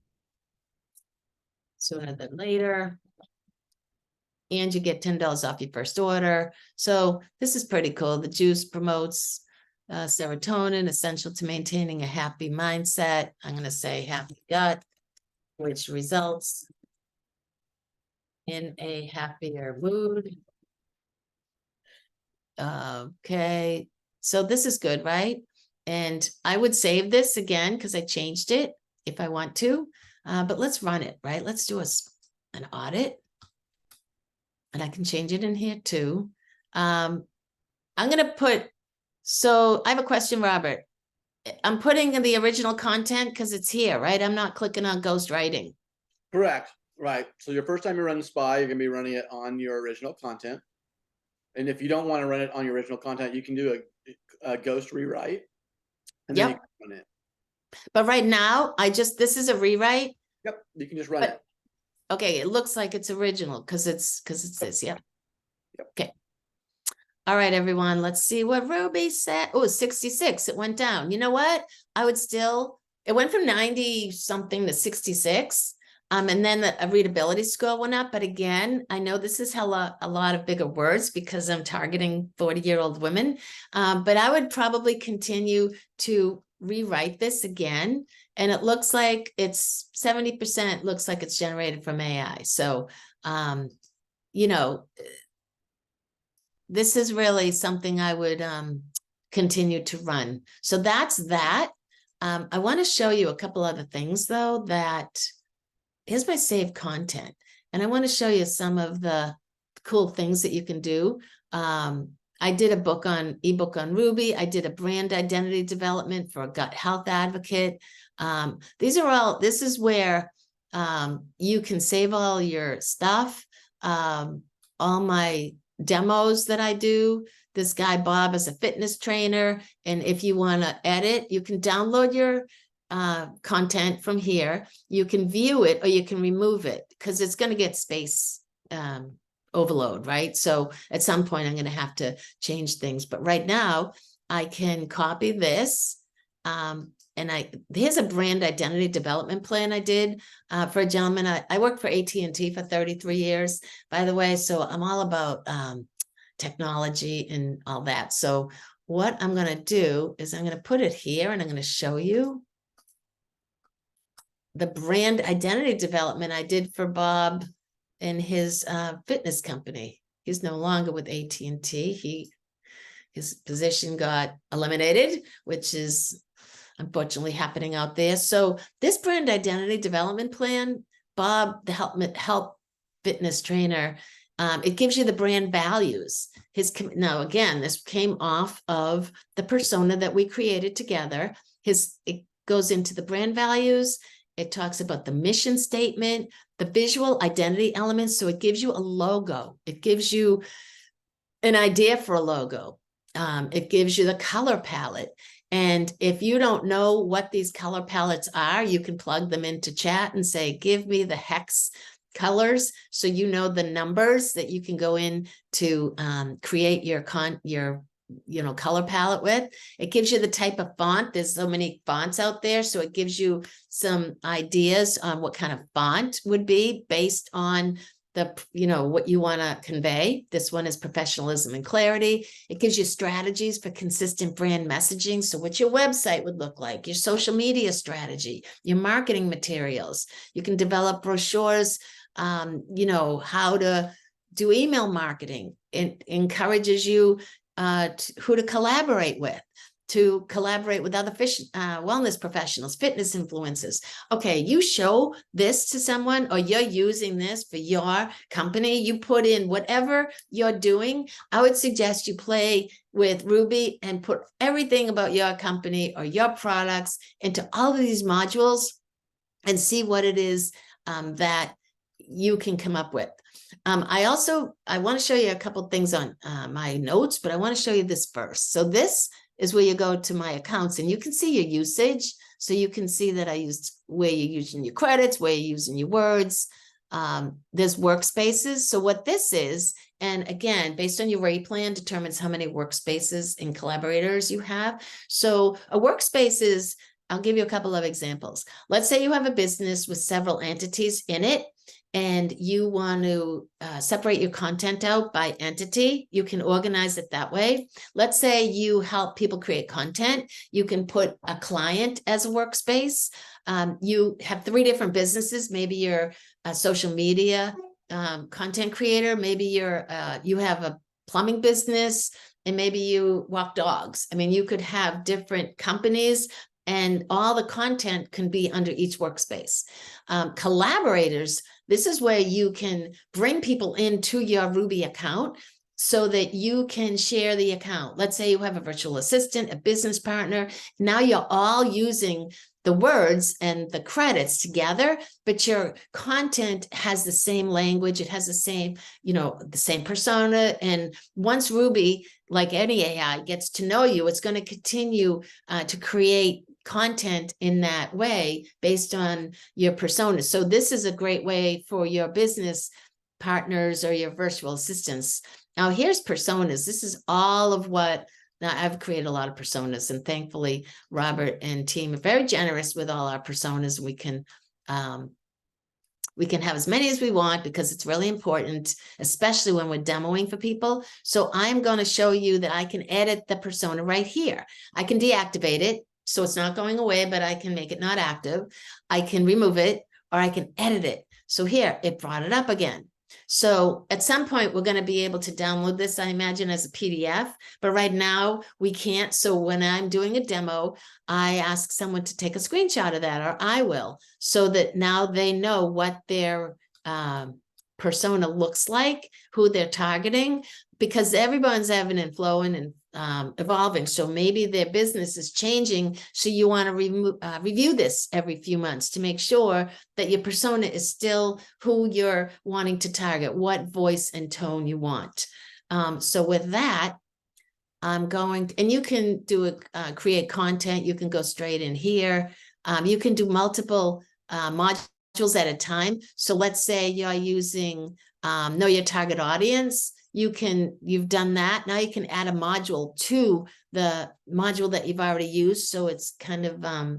sooner than later. and you get $10 off your first order. So this is pretty cool. The juice promotes serotonin, essential to maintaining a happy mindset. I'm going to say happy gut, which results in a happier mood. Okay, so this is good, right? And I would save this again because I changed it if I want to, but let's run it, right? Let's do an audit. And I can change it in here too. I'm going to put, so I have a question, Robert. I'm putting in the original content because it's here, right? I'm not clicking on ghostwriting. Correct. Right. So your first time you run the SPY, you're going to be running it on your original content. And if you don't want to run it on your original content, you can do a ghost rewrite. And then you can run it. But right now, this is a rewrite. Yep. You can just run it. Okay, it looks like it's original because it's this, yeah. Yep. Okay. All right, everyone, let's see what Ruby said. Oh, 66, it went down. You know what? It went from 90 something to 66. And then the readability score went up. But again, I know this is a lot of bigger words because I'm targeting 40-year-old women. But I would probably continue to rewrite this again. And it looks like it's 70% looks like it's generated from AI. So, you know, this is really something I would continue to run. So that's that. I want to show you a couple other things, though, here's my saved content. And I want to show you some of the cool things that you can do. I did ebook on Ruby. I did a brand identity development for a gut health advocate. This is where you can save all your stuff, all my demos that I do. This guy, Bob, is a fitness trainer. And if you want to edit, you can download your content from here. You can view it or you can remove it because it's going to get space overload, right? So at some point I'm going to have to change things. But right now I can copy this. And here's a brand identity development plan I did for a gentleman. I worked for AT&T for 33 years, by the way. So I'm all about technology and all that. So what I'm going to do is I'm going to put it here and I'm going to show you the brand identity development I did for Bob and his fitness company. He's no longer with AT&T. His position got eliminated, which is unfortunately happening out there. So this brand identity development plan, Bob, the health fitness trainer, it gives you the brand values. Now, again, this came off of the persona that we created together. It goes into the brand values. It talks about the mission statement, the visual identity elements. So it gives you a logo. It gives you an idea for a logo. It gives you the color palette. And if you don't know what these color palettes are, you can plug them into chat and say, give me the hex colors. So you know the numbers that you can go in to create your color palette with. It gives you the type of font. There's so many fonts out there. So it gives you some ideas on what kind of font would be based on what you want to convey. This one is professionalism and clarity. It gives you strategies for consistent brand messaging. So what your website would look like, your social media strategy, your marketing materials. You can develop brochures, how to do email marketing. It encourages you who to collaborate with, other wellness professionals, fitness influencers. Okay, you show this to someone or you're using this for your company, you put in whatever you're doing. I would suggest you play with Ruby and put everything about your company or your products into all of these modules and see what it is that you can come up with. I want to show you a couple things on my notes, but I want to show you this first. So this is where you go to my accounts and you can see your usage. So you can see that I used where you're using your credits, where you're using your words. There's workspaces. So what this is, and again, based on your rate plan, determines how many workspaces and collaborators you have. So a workspace is, I'll give you a couple of examples. Let's say you have a business with several entities in it. and you want to separate your content out by entity, you can organize it that way. Let's say you help people create content. You can put a client as a workspace. You have 3 different businesses. Maybe you're a social media content creator. Maybe you have a plumbing business, and maybe you walk dogs. I mean, you could have different companies, and all the content can be under each workspace. Collaborators, this is where you can bring people into your RUBI account so that you can share the account. Let's say you have a virtual assistant, a business partner. Now you're all using the words and the credits together, but your content has the same language. It has the same, the same persona. And once RUBI, like any AI, gets to know you, it's going to continue to create content in that way based on your persona. So this is a great way for your business partners or your virtual assistants. Now here's personas. This is all of what, now I've created a lot of personas, and thankfully Robert and team are very generous with all our personas. We can have as many as we want because it's really important, especially when we're demoing for people. So I'm going to show you that I can edit the persona right here. I can deactivate it, so it's not going away, but I can make it not active. I can remove it, or I can edit it. So here, it brought it up again. So at some point, we're going to be able to download this, I imagine, as a PDF, but right now we can't. So when I'm doing a demo, I ask someone to take a screenshot of that, or I will, so that now they know what their persona looks like, who they're targeting, because everyone's ebbing and flowing and evolving. So maybe their business is changing. So you want to review this every few months to make sure that your persona is still who you're wanting to target, what voice and tone you want. So with that, I'm going, and you can do create content. You can go straight in here. You can do multiple modules at a time. So let's say you're using know your target audience. You've done that. Now you can add a module to the module that you've already used. So it's kind of,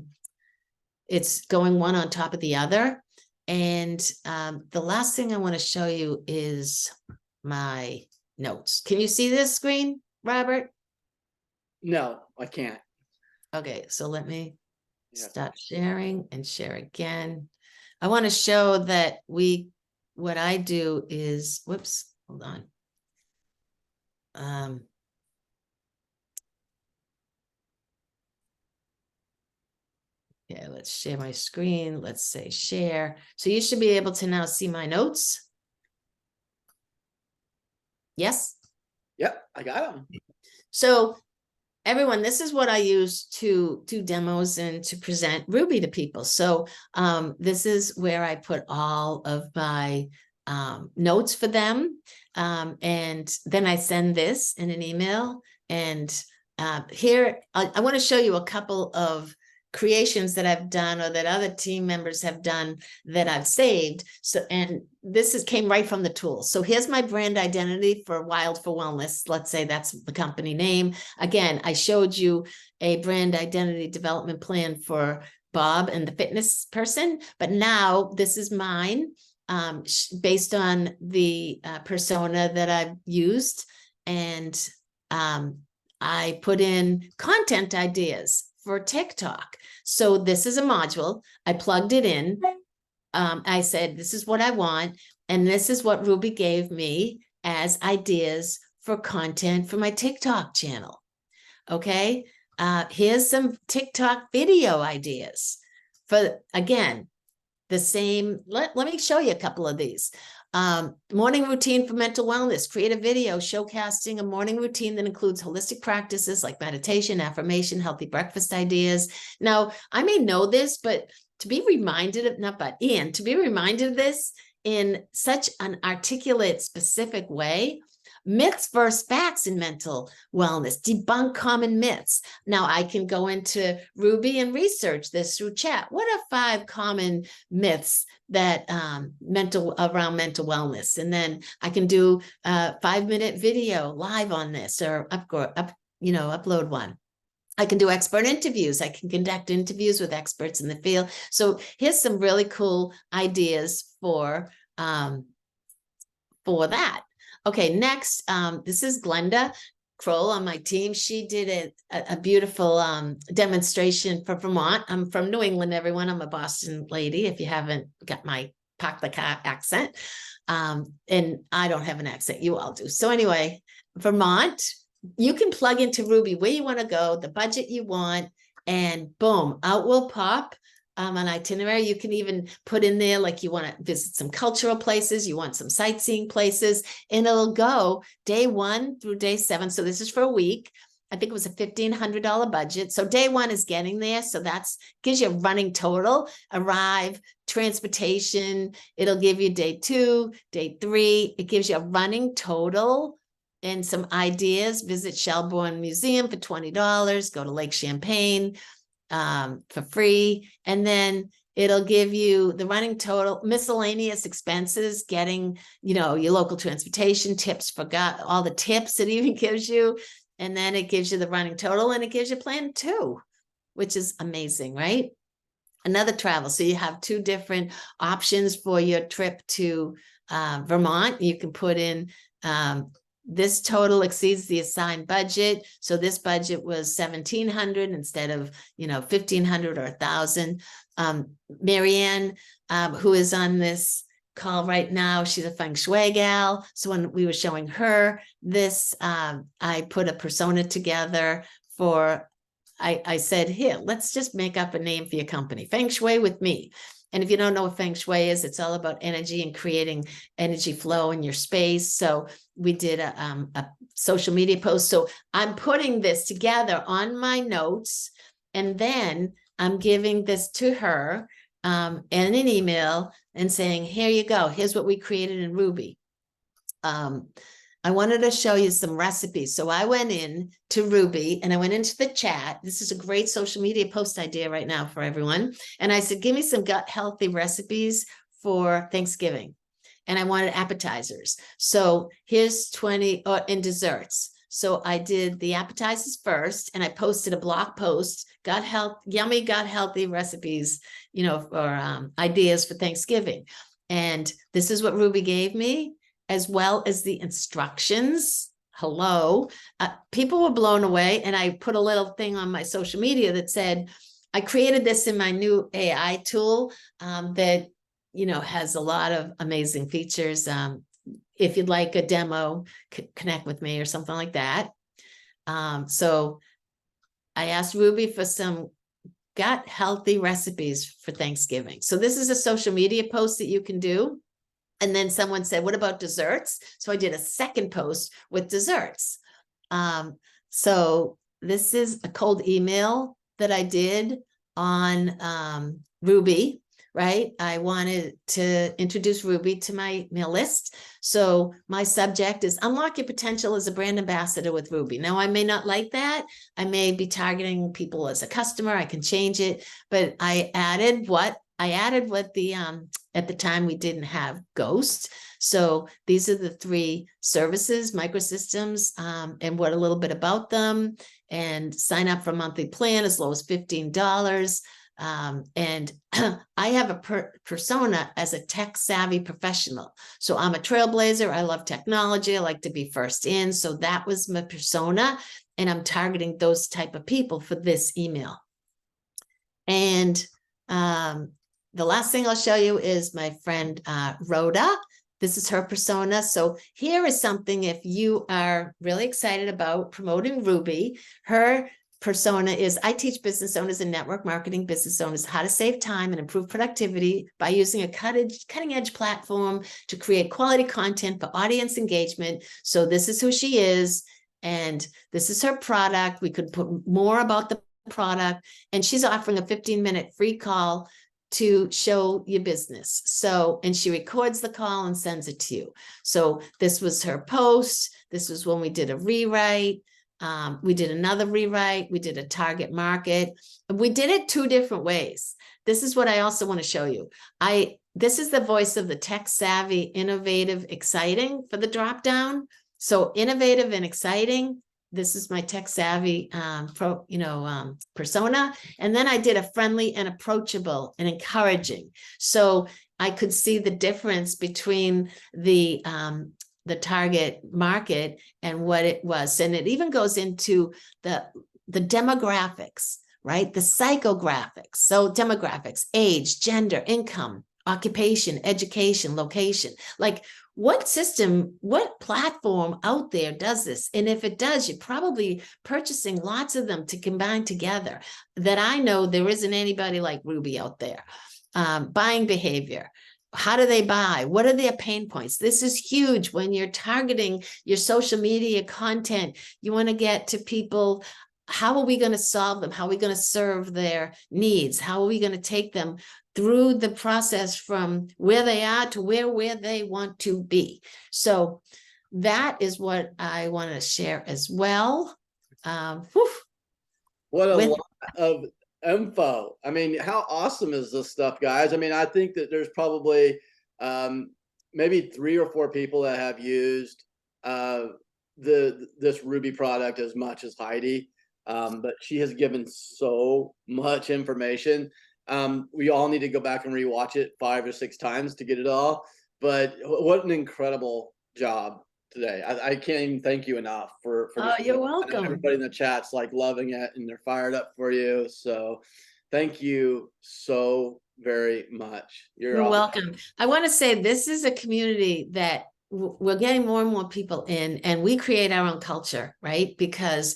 it's going one on top of the other. And the last thing I want to show you is my notes. Can you see this screen, Robert? No, I can't. Okay, so let me stop sharing and share again. I want to show that what I do is, whoops, hold on. Yeah, let's share my screen. Let's say share. So you should be able to now see my notes. Yes? Yep, I got them. So everyone, this is what I use to do demos and to present RUBI to people. So this is where I put all of my notes for them. And then I send this in an email. And here, I want to show you a couple of creations that I've done or that other team members have done that I've saved. So, and this came right from the tool. So here's my brand identity for Wild for Wellness. Let's say that's the company name. Again, I showed you a brand identity development plan for Bob and the fitness person, but now this is mine based on the persona that I've used. And I put in content ideas for TikTok. So this is a module. I plugged it in. I said, this is what I want. And this is what RUBI gave me as ideas for content for my TikTok channel. Okay. Here's some TikTok video ideas for, again, the same. Let me show you a couple of these. Morning routine for mental wellness. Create a video showcasing a morning routine that includes holistic practices like meditation, affirmation, healthy breakfast ideas. Now, I may know this, but to be reminded of, to be reminded of this in such an articulate, specific way. Myths versus facts in mental wellness, debunk common myths. Now I can go into RUBI and research this through chat. What are 5 common myths that around mental wellness? And then I can do a 5-minute video live on this, or upload one. I can do expert interviews. I can conduct interviews with experts in the field. So here's some really cool ideas for for that. Okay, next, this is Glenda Kroll on my team. She did a beautiful demonstration for Vermont. I'm from New England, everyone. I'm a Boston lady, if you haven't got my park the car accent. And I don't have an accent, you all do. So anyway, Vermont, you can plug into Ruby where you want to go, the budget you want, and boom, out will pop an itinerary. You can even put in there like you want to visit some cultural places, you want some sightseeing places, and it'll go day 1 through day 7. So this is for a week. I think it was a $1,500 budget. So day 1 is getting there. So that's gives you a running total, arrive, transportation. It'll give you day 2, day 3. It gives you a running total and some ideas. Visit Shelbourne Museum for $20. Go to Lake Champlain for free. And then it'll give you the running total, miscellaneous expenses, getting, your local transportation, tips, forgot all the tips it even gives you. And then it gives you the running total, and it gives you plan 2, which is amazing, right? Another travel. So you have 2 different options for your trip to Vermont. You can put in this total exceeds the assigned budget. So this budget was $1,700 instead of, $1,500 or $1,000. Marianne, who is on this call right now, she's a feng shui gal. So when we were showing her this, I put a persona together for, I said, here, let's just make up a name for your company, Feng Shui with me. And if you don't know what Feng Shui is, it's all about energy and creating energy flow in your space. So we did a social media post. So I'm putting this together on my notes, and then I'm giving this to her in an email and saying, here you go. Here's what we created in Ruby. I wanted to show you some recipes. So I went in to Ruby and I went into the chat. This is a great social media post idea right now for everyone. And I said, give me some gut healthy recipes for Thanksgiving. And I wanted appetizers. So here's 20 in desserts. So I did the appetizers first, and I posted a blog post, yummy gut healthy recipes, for ideas for Thanksgiving. And this is what Ruby gave me, as well as the instructions. Hello. People were blown away. And I put a little thing on my social media that said, I created this in my new AI tool that, has a lot of amazing features. If you'd like a demo, connect with me or something like that. So I asked Ruby for some gut healthy recipes for Thanksgiving. So this is a social media post that you can do. And then someone said, what about desserts? So I did a second post with desserts. So this is a cold email that I did on Ruby, right? I wanted to introduce Ruby to my mail list. So my subject is unlock your potential as a brand ambassador with Ruby. Now, I may not like that. I may be targeting people as a customer. I can change it, but I added what the, at the time we didn't have Ghost. So these are the 3 services, microsystems, and what a little bit about them, and sign up for a monthly plan as low as $15. And I have a persona as a tech savvy professional. So I'm a trailblazer. I love technology. I like to be first in. So that was my persona. And I'm targeting those type of people for this email. And the last thing I'll show you is my friend Rhoda. This is her persona. So here is something, if you are really excited about promoting Ruby, her persona is, I teach business owners and network marketing business owners how to save time and improve productivity by using a cutting edge platform to create quality content for audience engagement. So this is who she is, and this is her product. We could put more about the product, and she's offering a 15-minute free call to show your business. So, and she records the call and sends it to you. So this was her post. This was when we did a rewrite. We did another rewrite. We did a target market. We did it 2 different ways. This is what I also want to show you. This is the voice of the tech savvy, innovative, exciting for the drop down. So innovative and exciting. This is my tech savvy persona. And then I did a friendly and approachable and encouraging. So I could see the difference between the target market and what it was. And it even goes into the demographics, right? The psychographics. So demographics, age, gender, income, occupation, education, location. Like, what system, what platform out there does this? And if it does, you're probably purchasing lots of them to combine together. That I know there isn't anybody like RUBI out there. Buying behavior. How do they buy? What are their pain points? This is huge when you're targeting your social media content. You want to get to people. How are we going to solve them? How are we going to serve their needs? How are we going to take them through the process from where they are to where they want to be? So that is what I want to share as well. What a lot of info. I mean, how awesome is this stuff, guys? I mean, I think that there's probably maybe 3 or 4 people that have used this RUBI product as much as Heidi. But she has given so much information. We all need to go back and rewatch it 5 or 6 times to get it all. But what an incredible job today. I can't even thank you enough for Oh, you're welcome. Everybody in the chat's like loving it and they're fired up for you. So thank you so very much. You're welcome. I want to say this is a community that we're getting more and more people in, and we create our own culture, right? Because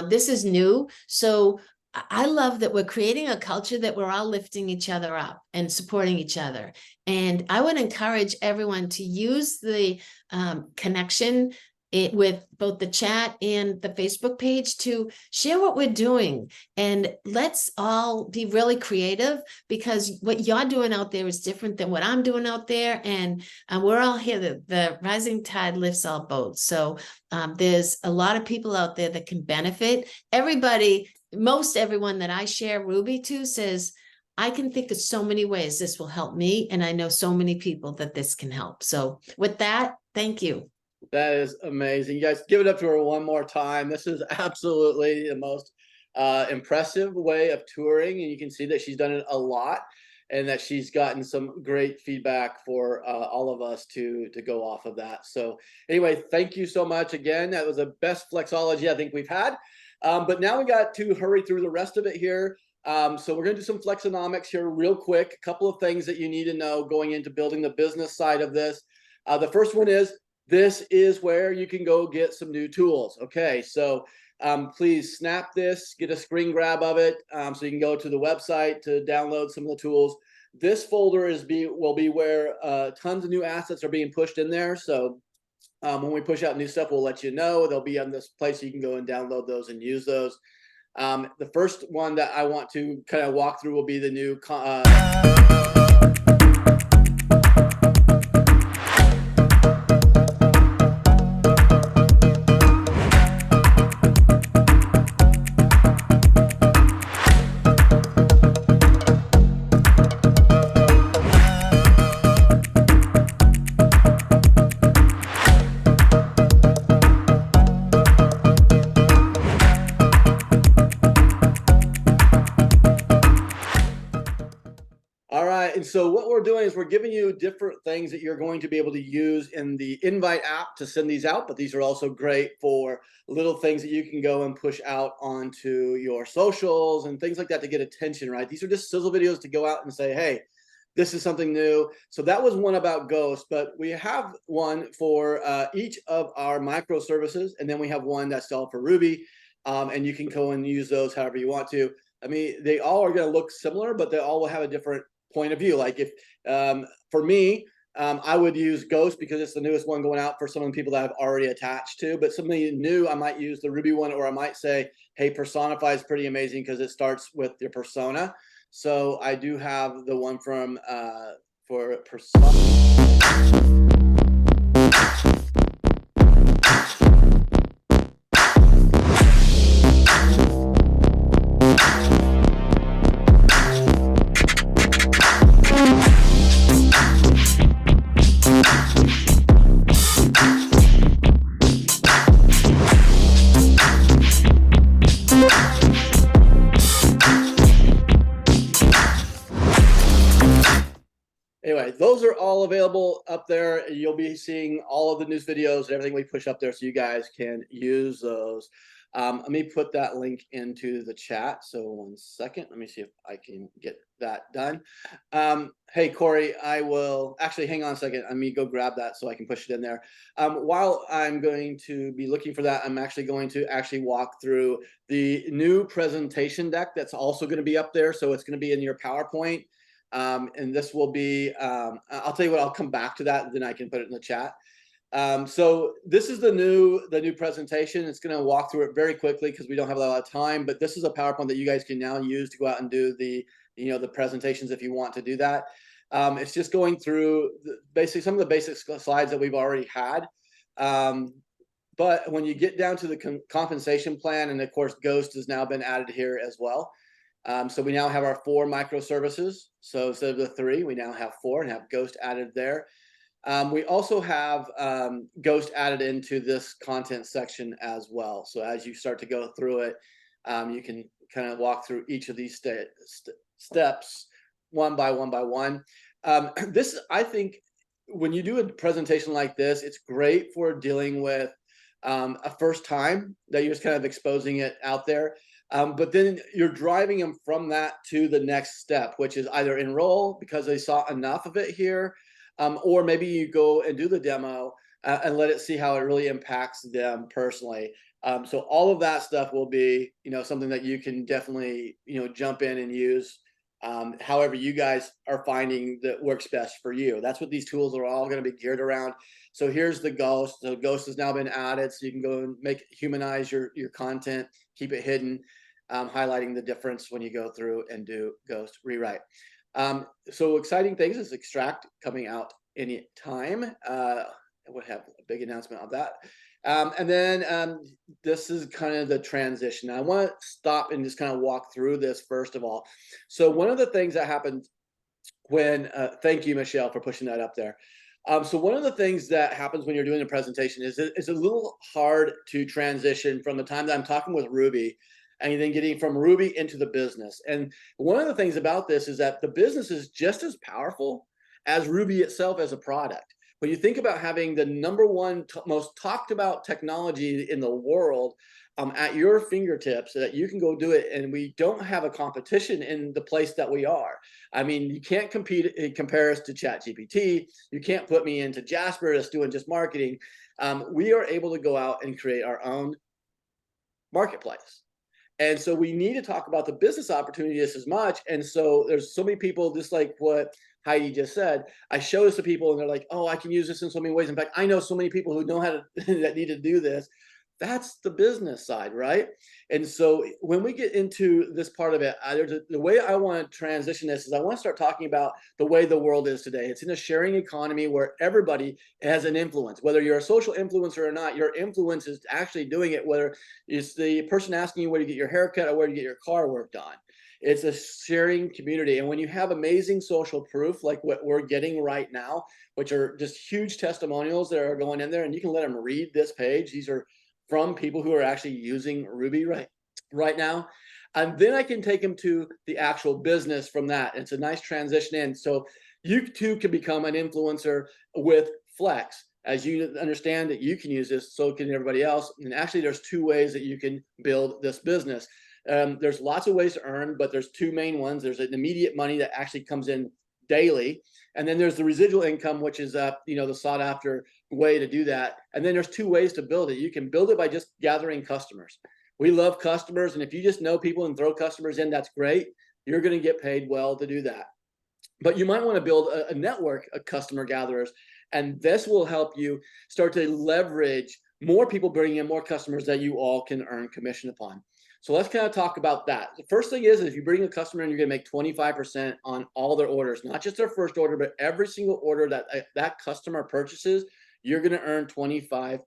this is new. So I love that we're creating a culture that we're all lifting each other up and supporting each other. And I would encourage everyone to use the connection with both the chat and the Facebook page to share what we're doing. And let's all be really creative, because what you're doing out there is different than what I'm doing out there. And we're all here. The rising tide lifts all boats. So there's a lot of people out there that can benefit. Most everyone that I share RUBI to says, I can think of so many ways this will help me. And I know so many people that this can help. So with that, thank you. That is amazing. You guys give it up to her one more time. This is absolutely the most impressive way of touring. And you can see that she's done it a lot and that she's gotten some great feedback for all of us to go off of that. So anyway, thank you so much again. That was the best flexology I think we've had. But now we got to hurry through the rest of it here. So we're going to do some flexonomics here real quick. A couple of things that you need to know going into building the business side of this. The first one is, this is where you can go get some new tools. Okay, so please snap this, get a screen grab of it, so you can go to the website to download some of the tools. This folder will be where tons of new assets are being pushed in there. So when we push out new stuff, we'll let you know. They'll be on this place so you can go and download those and use those. The first one that I want to kind of walk through will be the new And so what we're doing is we're giving you different things that you're going to be able to use in the invite app to send these out, but these are also great for little things that you can go and push out onto your socials and things like that to get attention, right? These are just sizzle videos to go out and say, hey, this is something new. So that was one about Ghost, but we have one for each of our microservices, and then we have one that's all for RUBI, and you can go and use those however you want to. I mean, they all are going to look similar, but they all will have a different point of view. Like if for me, I would use Ghost because it's the newest one going out for some of the people that I've already attached to. But somebody new, I might use the RUBI one, or I might say, hey, Personify is pretty amazing because it starts with your persona. So I do have the one from for Personify. Anyway, right, those are all available up there. You'll be seeing all of the news videos and everything we push up there, so you guys can use those. Let me put that link into the chat. So 1 second, let me see if I can get that done. Hey, Corey, I will actually hang on a second. Let me go grab that so I can push it in there. While I'm going to be looking for that, I'm actually going to walk through the new presentation deck that's also going to be up there. So it's going to be in your PowerPoint. And this will be, I'll tell you what, I'll come back to that, and then I can put it in the chat. So this is the new presentation. It's going to walk through it very quickly because we don't have a lot of time, but this is a PowerPoint that you guys can now use to go out and do the presentations if you want to do that. It's just going through basically some of the basic slides that we've already had. But when you get down to the compensation plan, and of course, Ghost has now been added here as well. So we now have our 4 microservices. So instead of the 3, we now have 4 and have Ghost added there. We also have Ghost added into this content section as well. So as you start to go through it, you can kind of walk through each of these steps one by one. This, I think, when you do a presentation like this, it's great for dealing with a first time that you're just kind of exposing it out there. But then you're driving them from that to the next step, which is either enroll because they saw enough of it here, or maybe you go and do the demo and let it see how it really impacts them personally. So all of that stuff will be, something that you can definitely, jump in and use however you guys are finding that works best for you. That's what these tools are all going to be geared around. So here's the Ghost. The Ghost has now been added, so you can go and humanize your content, keep it hidden, highlighting the difference when you go through and do Ghost rewrite. So exciting things is Extract coming out any time. We'll have a big announcement of that. And then this is kind of the transition. I want to stop and just kind of walk through this first of all. So one of the things that happened when, thank you, Michelle, for pushing that up there. So one of the things that happens when you're doing a presentation is it's a little hard to transition from the time that I'm talking with Ruby and then getting from Ruby into the business. And one of the things about this is that the business is just as powerful as Ruby itself as a product. When you think about having the #1 most talked about technology in the world at your fingertips, so that you can go do it, and we don't have a competition in the place that we are. I mean, you can't compare us to ChatGPT. You can't put me into Jasper that's doing just marketing. We are able to go out and create our own marketplace. And so we need to talk about the business opportunity just as much. And so there's so many people, just like what Heidi just said, I show this to people and they're like, oh, I can use this in so many ways. In fact, I know so many people who know how to that need to do this. That's the business side, right? And so when we get into this part of it, the way I want to transition this is I want to start talking about the way the world is today. It's in a sharing economy where everybody has an influence. Whether you're a social influencer or not, your influence is actually doing it, whether it's the person asking you where to get your haircut or where to get your car worked on. It's a sharing community. And when you have amazing social proof, like what we're getting right now, which are just huge testimonials that are going in there, and you can let them read this page. These are from people who are actually using Ruby right now. And then I can take them to the actual business from that. It's a nice transition in. So you too can become an influencer with Flex. As you understand that you can use this, so can everybody else. And actually, there's 2 ways that you can build this business. There's lots of ways to earn, but there's 2 main ones. There's an immediate money that actually comes in daily. And then there's the residual income, which is the sought after way to do that. And then there's 2 ways to build it. You can build it by just gathering customers. We love customers. And if you just know people and throw customers in, that's great. You're going to get paid well to do that. But you might want to build a network of customer gatherers. And this will help you start to leverage more people, bringing in more customers that you all can earn commission upon. So let's kind of talk about that. The first thing is if you bring a customer in, you're going to make 25% on all their orders, not just their first order, but every single order that customer purchases, you're going to earn 25%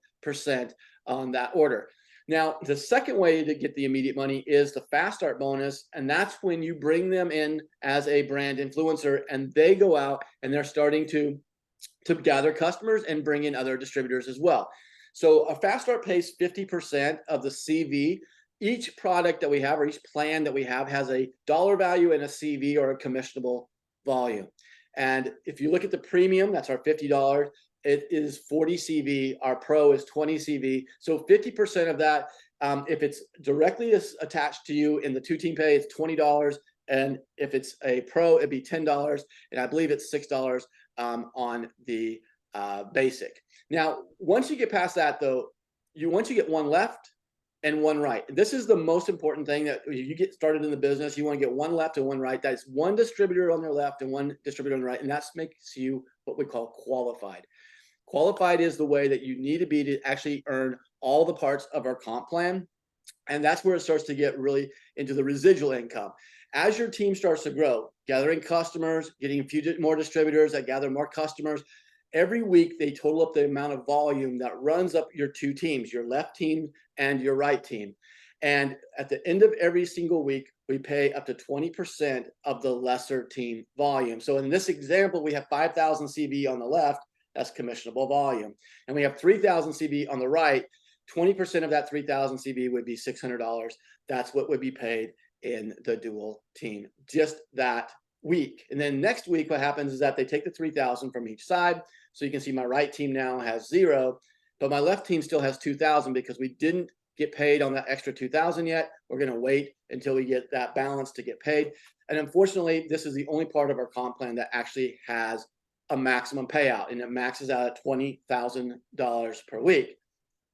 on that order. Now, the second way to get the immediate money is the fast start bonus. And that's when you bring them in as a brand influencer and they go out and they're starting to gather customers and bring in other distributors as well. So a fast start pays 50% of the CV. Each product that we have or each plan that we have has a dollar value and a CV or a commissionable volume. And if you look at the premium, that's our $50. It is 40 CV. Our pro is 20 CV. So 50% of that, if it's directly attached to you in the 2-team pay, it's $20. And if it's a pro, it'd be $10. And I believe it's $6 on the basic. Now, once you get past that, though, once you get one left and one right. This is the most important thing that you get started in the business. You want to get one left and one right. That's one distributor on your left and one distributor on the right. And that makes you what we call qualified. Qualified is the way that you need to be to actually earn all the parts of our comp plan. And that's where it starts to get really into the residual income. As your team starts to grow, gathering customers, getting a few more distributors that gather more customers, every week they total up the amount of volume that runs up your 2 teams, your left team and your right team. And at the end of every single week, we pay up to 20% of the lesser team volume. So in this example, we have 5,000 CV on the left. That's commissionable volume. And we have 3,000 CV on the right. 20% of that 3,000 CV would be $600. That's what would be paid in the dual team just that week. And then next week, what happens is that they take the 3,000 from each side. So you can see my right team now has 0, but my left team still has 2,000 because we didn't get paid on that extra 2,000 yet. We're going to wait until we get that balance to get paid. And unfortunately, this is the only part of our comp plan that actually has a maximum payout, and it maxes out at $20,000 per week.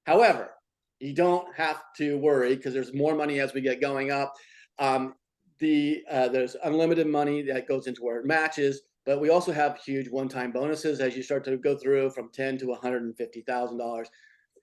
However, you don't have to worry because there's more money as we get going up. There's unlimited money that goes into our matches, but we also have huge one-time bonuses as you start to go through from $10,000 to $150,000.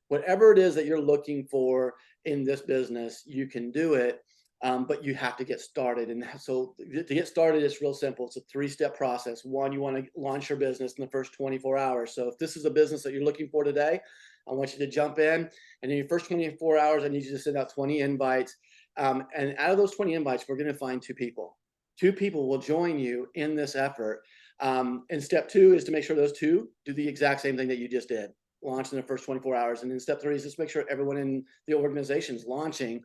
Whatever it is that you're looking for in this business, you can do it. But you have to get started. And so to get started, it's real simple. It's a 3-step process. One, you want to launch your business in the first 24 hours. So if this is a business that you're looking for today, I want you to jump in. And in your first 24 hours, I need you to send out 20 invites. And out of those 20 invites, we're going to find 2 people. 2 people will join you in this effort. And step 2 is to make sure those 2 do the exact same thing that you just did, launch in the first 24 hours. And then step 3 is just make sure everyone in the organization is launching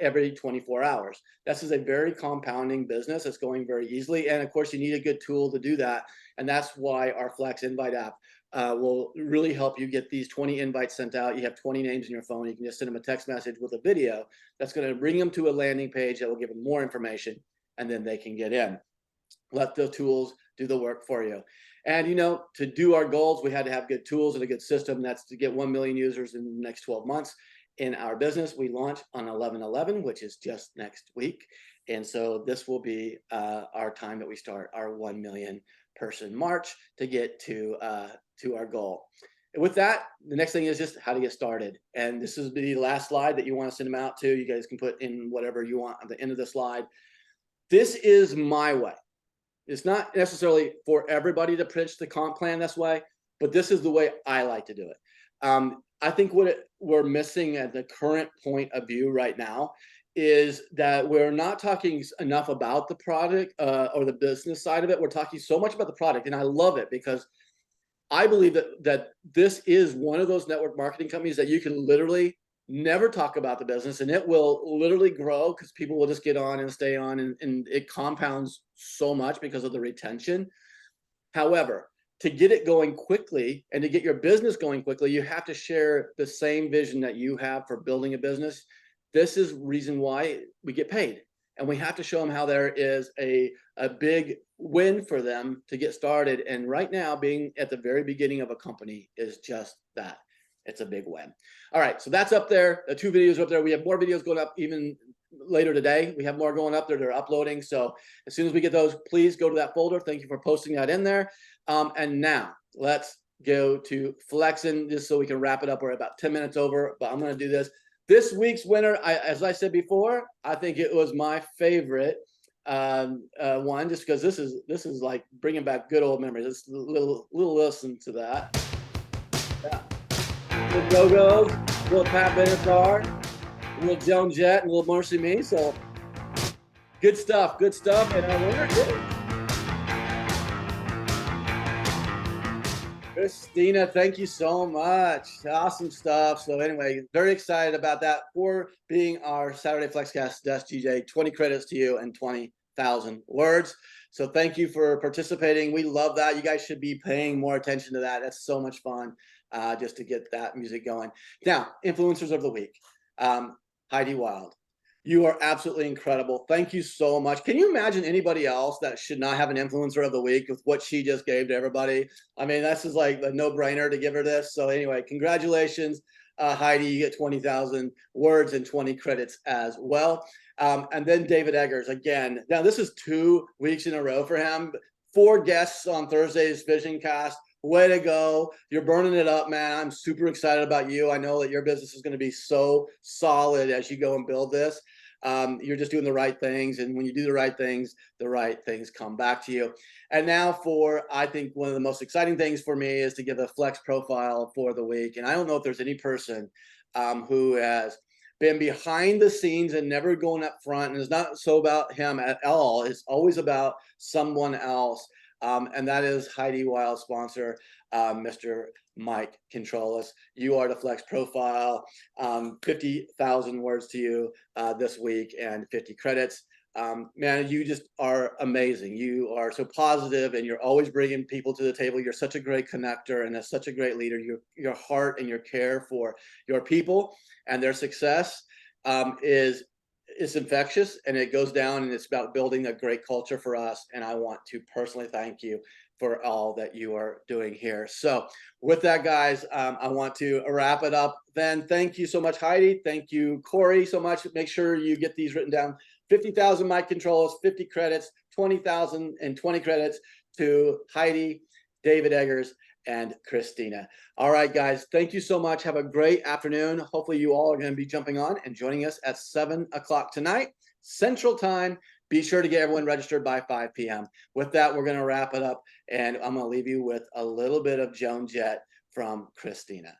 every 24 hours. This is a very compounding business. It's going very easily. And of course, you need a good tool to do that. And that's why our Flex Invite app will really help you get these 20 invites sent out. You have 20 names in your phone. You can just send them a text message with a video that's going to bring them to a landing page that will give them more information, and then they can get in. Let the tools do the work for you. And, you know, to do our goals, we had to have good tools and a good system. That's to get 1 million users in the next 12 months. In our business, we launch on 11/11, which is just next week. And so this will be our time that we start our 1 million person march to get to our goal. And with that, the next thing is just how to get started. And this is the last slide that you want to send them out to. You guys can put in whatever you want at the end of the slide. This is my way. It's not necessarily for everybody to pitch the comp plan this way, but this is the way I like to do it. I think what we're missing at the current point of view right now is that we're not talking enough about the product or the business side of it. We're talking so much about the product, and I love it because I believe that this is one of those network marketing companies that you can literally never talk about the business, and it will literally grow because people will just get on and stay on, and it compounds so much because of the retention. However, to get it going quickly and to get your business going quickly, you have to share the same vision that you have for building a business. This is reason why we get paid. And we have to show them how there is a big win for them to get started. And right now, being at the very beginning of a company is just that. It's a big win. All right, so that's up there. The 2 videos are up there. We have more videos going up even later today. We have more going up there. They're uploading. So as soon as we get those, please go to that folder. Thank you for posting that in there. And now let's go to flexing just so we can wrap it up. We're about 10 minutes over, but I'm going to do this. This week's winner, as I said before, I think it was my favorite one, just because this is like bringing back good old memories. Let's little listen to that. Yeah. Little Go-Go's, little Pat Benatar, little Joan Jett, and little Mercy Me. So good stuff. And our winner is Christina. Thank you so much. Awesome stuff. So anyway, very excited about that for being our Saturday FlexCast Desk DJ. 20 credits to you and 20 50,000 words. So thank you for participating. We love that. You guys should be paying more attention to that. That's so much fun, just to get that music going. Now, influencers of the week. Heidi Wilde, you are absolutely incredible. Thank you so much. Can you imagine anybody else that should not have an influencer of the week with what she just gave to everybody? I mean, this is like a no-brainer to give her this. So anyway, congratulations, Heidi. You get 20,000 words and 20 credits as well. And then David Eggers again. Now this is 2 weeks in a row for him. 4 guests on Thursday's Vision Cast. Way to go. You're burning it up, man. I'm super excited about you. I know that your business is going to be so solid as you go and build this. You're just doing the right things. And when you do the right things come back to you. And now for, I think one of the most exciting things for me is to give a flex profile for the week. And I don't know if there's any person who has been behind the scenes and never going up front. And it's not so about him at all. It's always about someone else. And that is Heidi Wilde sponsor, Mr. Mike Controlas. You are the flex profile. 50,000 words to you this week and 50 credits. Man, you just are amazing. You are so positive and you're always bringing people to the table. You're such a great connector and such a great leader. Your heart and your care for your people and their success is infectious, and it goes down, and it's about building a great culture for us. And I want to personally thank you for all that you are doing here. So with that, guys, I want to wrap it up. Then thank you so much, Heidi. Thank you, Corey, so much. Make sure you get these written down. 50,000 Mike Controlas, 50 credits, 20,000 and 20 credits to Heidi, David Eggers, and Christina. All right, guys, thank you so much. Have a great afternoon. Hopefully you all are going to be jumping on and joining us at 7 o'clock tonight, Central Time. Be sure to get everyone registered by 5 p.m. With that, we're going to wrap it up, and I'm going to leave you with a little bit of Joan Jett from Christina.